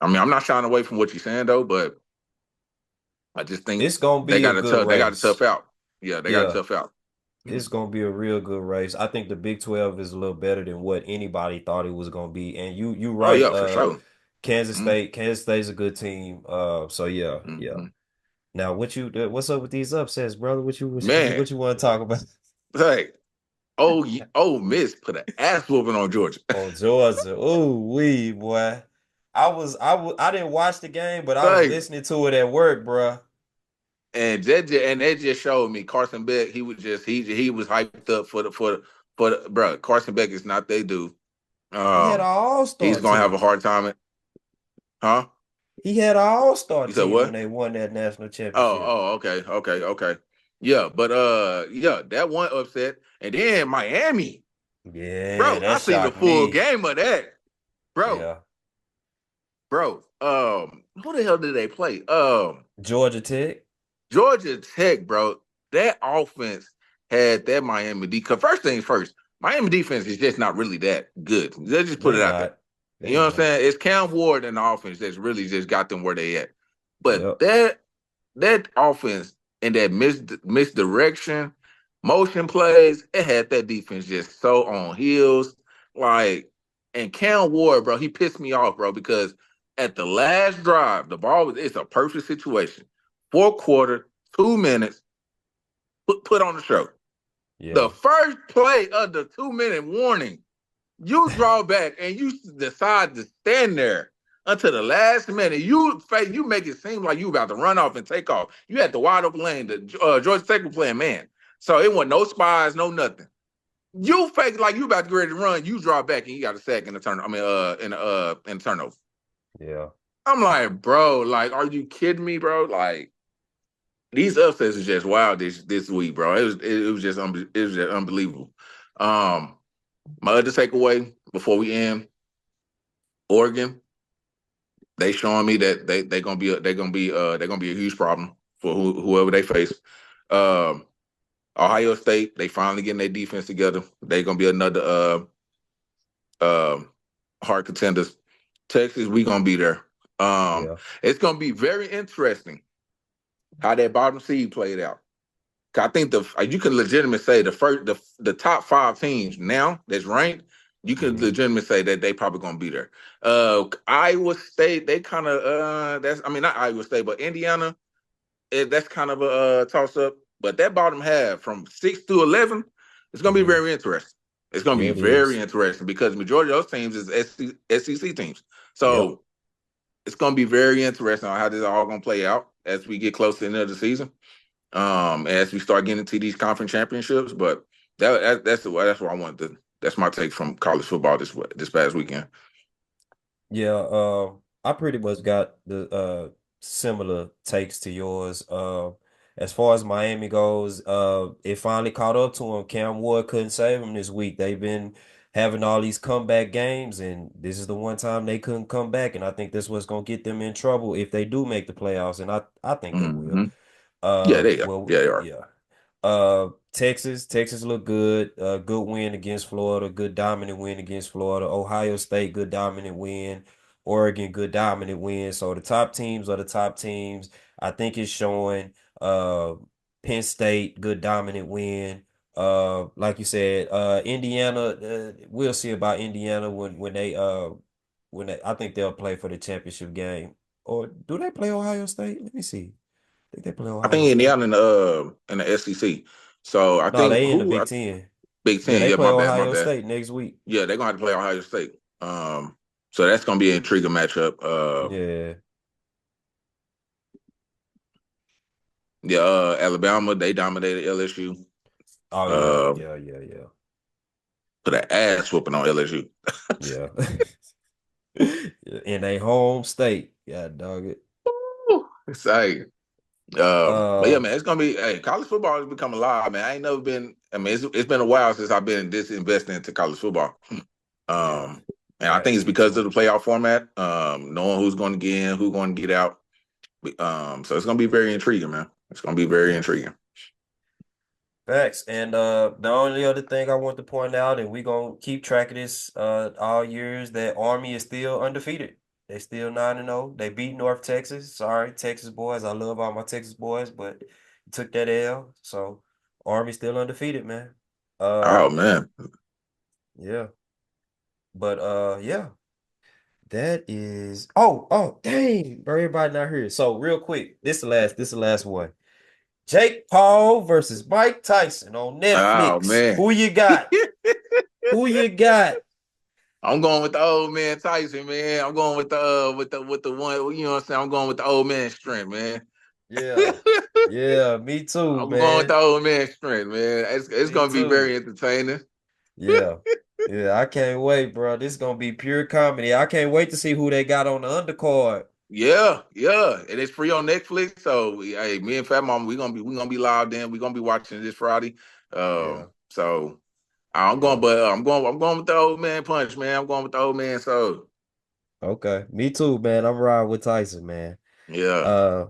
I mean, I'm not shying away from what you're saying though. But I just think It's gonna they be a got good to tough race. out. Yeah, they got to Yeah, tough out. it's gonna be a real good race. I think the Big 12 is a little better than what anybody thought it was gonna be. And you Oh right. yeah, for sure. Mm-hmm. Kansas State's a good team. So yeah, yeah. Mm-hmm. Now what's up with these upsets, brother? Man, What you want to talk about? hey, Miss put an ass whooping on Georgia. Oh, Georgia. Oh, wee, boy. I didn't watch the game, but I was Hey, listening to it at work, bruh. that just showed me Carson Beck. He was just he was hyped up for the bro. Carson Beck is not they dude. He had an He's all-star gonna have a team. hard time. Huh? He had an all-star You said team when what? they won that national Oh, championship. oh, okay. Yeah, but yeah, that one upset, and then Miami, Yeah, bro. I that seen the shocked full me. game of that, bro. Yeah. Bro, who the hell did they play? Georgia Tech. Georgia Tech, bro. That offense had that Miami defense. First things first, Miami defense is just not really that good. Let's just put They it out there. not. You They know what I'm not. saying? It's Cam Ward and the offense that's really just got them where they at. But Yep. that offense and that misdirection, motion plays, it had that defense just so on heels. Like And Cam Ward, bro, he pissed me off, bro, because at the last drive, the ball was it's a perfect situation. Fourth quarter, 2 minutes, put on the show. The Yeah. first play of the 2 minute warning, you draw back and you decide to stand there until the last minute. You make it seem like you about to run off and take off. You had the wide open lane. The Georgia Tech was playing man, so it wasn't no spies, no nothing. You fake like you about to get ready to run. You draw back and you got a sack in the turn. I mean, in the turnover. Yeah. I'm like, bro, like, are you kidding me, bro? Like, these upsets is just wild this week, bro. It was just unbelievable. Um, my other takeaway before we end, Oregon, they showing me that they're gonna be a huge problem for whoever they face. Um, Ohio State, they finally getting their defense together. They're gonna be another hard contenders. Texas, we gonna be there. Yeah. It's gonna be very interesting how that bottom seed played out. I think you can legitimately say the top five teams now that's ranked. You can Mm-hmm. legitimately say that they probably gonna be there. Iowa State, they kind of that's I mean not Iowa State, but Indiana, that's kind of a toss up. But that bottom half from 6 to 11, it's gonna be Mm-hmm. very interesting. It's gonna Yeah, be it very is. interesting because the majority of those teams is SEC teams. Yep. So it's gonna be very interesting on how this all gonna play out as we get close to the end of the season. As we start getting into these conference championships. But that's what I wanted to. That's my take from college football this past weekend. Yeah, I pretty much got the similar takes to yours. As far as Miami goes, it finally caught up to him. Cam Ward couldn't save him this week. They've been having all these comeback games, and this is the one time they couldn't come back. And I think this was gonna get them in trouble if they do make the playoffs, and I think they will. Mm-hmm. Yeah, they are. Well, Yeah, they are. yeah. Texas looked good. Good win against Florida. Good dominant win against Florida. Ohio State, good dominant win. Oregon, good dominant win. So the top teams are the top teams. I think it's showing. Penn State, good dominant win. Like you said, Indiana. We'll see about Indiana when I think they'll play for the championship game. Or do they play Ohio State? Let me see. I think they play I Ohio think State. Indiana in the SEC. So I No, think they in the Big Ten. Big Yeah, Ten. they Yeah, play my bad, my Ohio bad. State next week. Yeah, they're gonna have to play Ohio State. So that's gonna be an intriguing matchup. Yeah. Yeah, Alabama, they dominated LSU. Oh yeah, Uh, yeah, yeah, yeah, Put an ass whooping on LSU. yeah. In a home state. Yeah, dog it. It's like, but yeah, Uh, man, it's gonna be. Hey, college football has become alive, man. I ain't never been. I mean, it's been a while since I've been this invested into college football. yeah. And I think it's Me because of too. the playoff format. Knowing who's going to get in, who's going to get out. So it's gonna be very intriguing, man. It's gonna be very Yeah. intriguing. Facts. And the only other thing I want to point out, and we're gonna keep track of this all years, that Army is still undefeated. They still 9-0. They beat North Texas. Sorry, Texas boys. I love all my Texas boys, but took that L. So Army still undefeated, man. Oh Uh man, yeah. But yeah, that is oh dang, bro, everybody not here. So real quick, this the last one. Jake Paul versus Mike Tyson on oh Netflix. man. Who you got? Who you got? I'm going with the old man Tyson, man. I'm going with the one. You know what I'm saying? I'm going with the old man strength, man. Yeah. Yeah, me too, I'm going with the man. old man strength, man. It's Me gonna be too. very entertaining. Yeah. Yeah, I can't wait, bro. This is gonna be pure comedy. I can't wait to see who they got on the undercard. Yeah, yeah, and it's free on Netflix. So, hey, me and Fat Mama, we gonna be live then. We're gonna be watching this Friday. Yeah. So I'm going, Yeah. but I'm going with the old man punch, man. I'm going with the old man. So Okay. Me too, man. I'm riding with Tyson, man. yeah, Uh,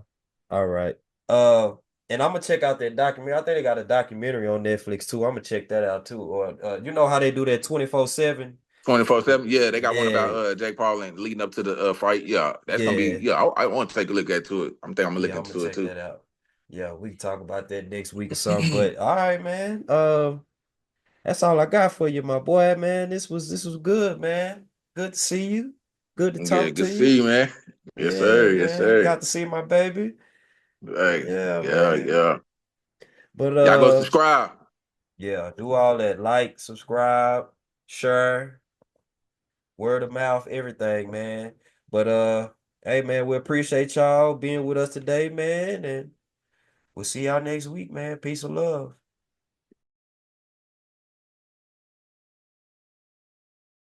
all right. Uh, and I'm gonna check out that documentary. I think they got a documentary on Netflix too. I'm gonna check that out too. Or you know how they do that 24/7? 24/7. Yeah, they got one about Yeah, Jake Paul and leading up to the fight. Yeah, that's gonna be. yeah, Yeah, I want to take a look at to it. I'm gonna look yeah. I'm gonna into it check too. that out. Yeah, we can talk about that next week or something. But all right, man. That's all I got for you, my boy, man. This was good, man. Good to see you. Good to Yeah, talk good to to see you. you, man. Yes, Yeah, sir. Yes, man. sir. Got to see my baby. Hey, Yeah, yeah, man. yeah. But Y'all go subscribe. yeah, do all that. Like, subscribe, share, word of mouth, everything, man. But hey man, we appreciate y'all being with us today, man. And we'll see y'all next week, man. Peace and love.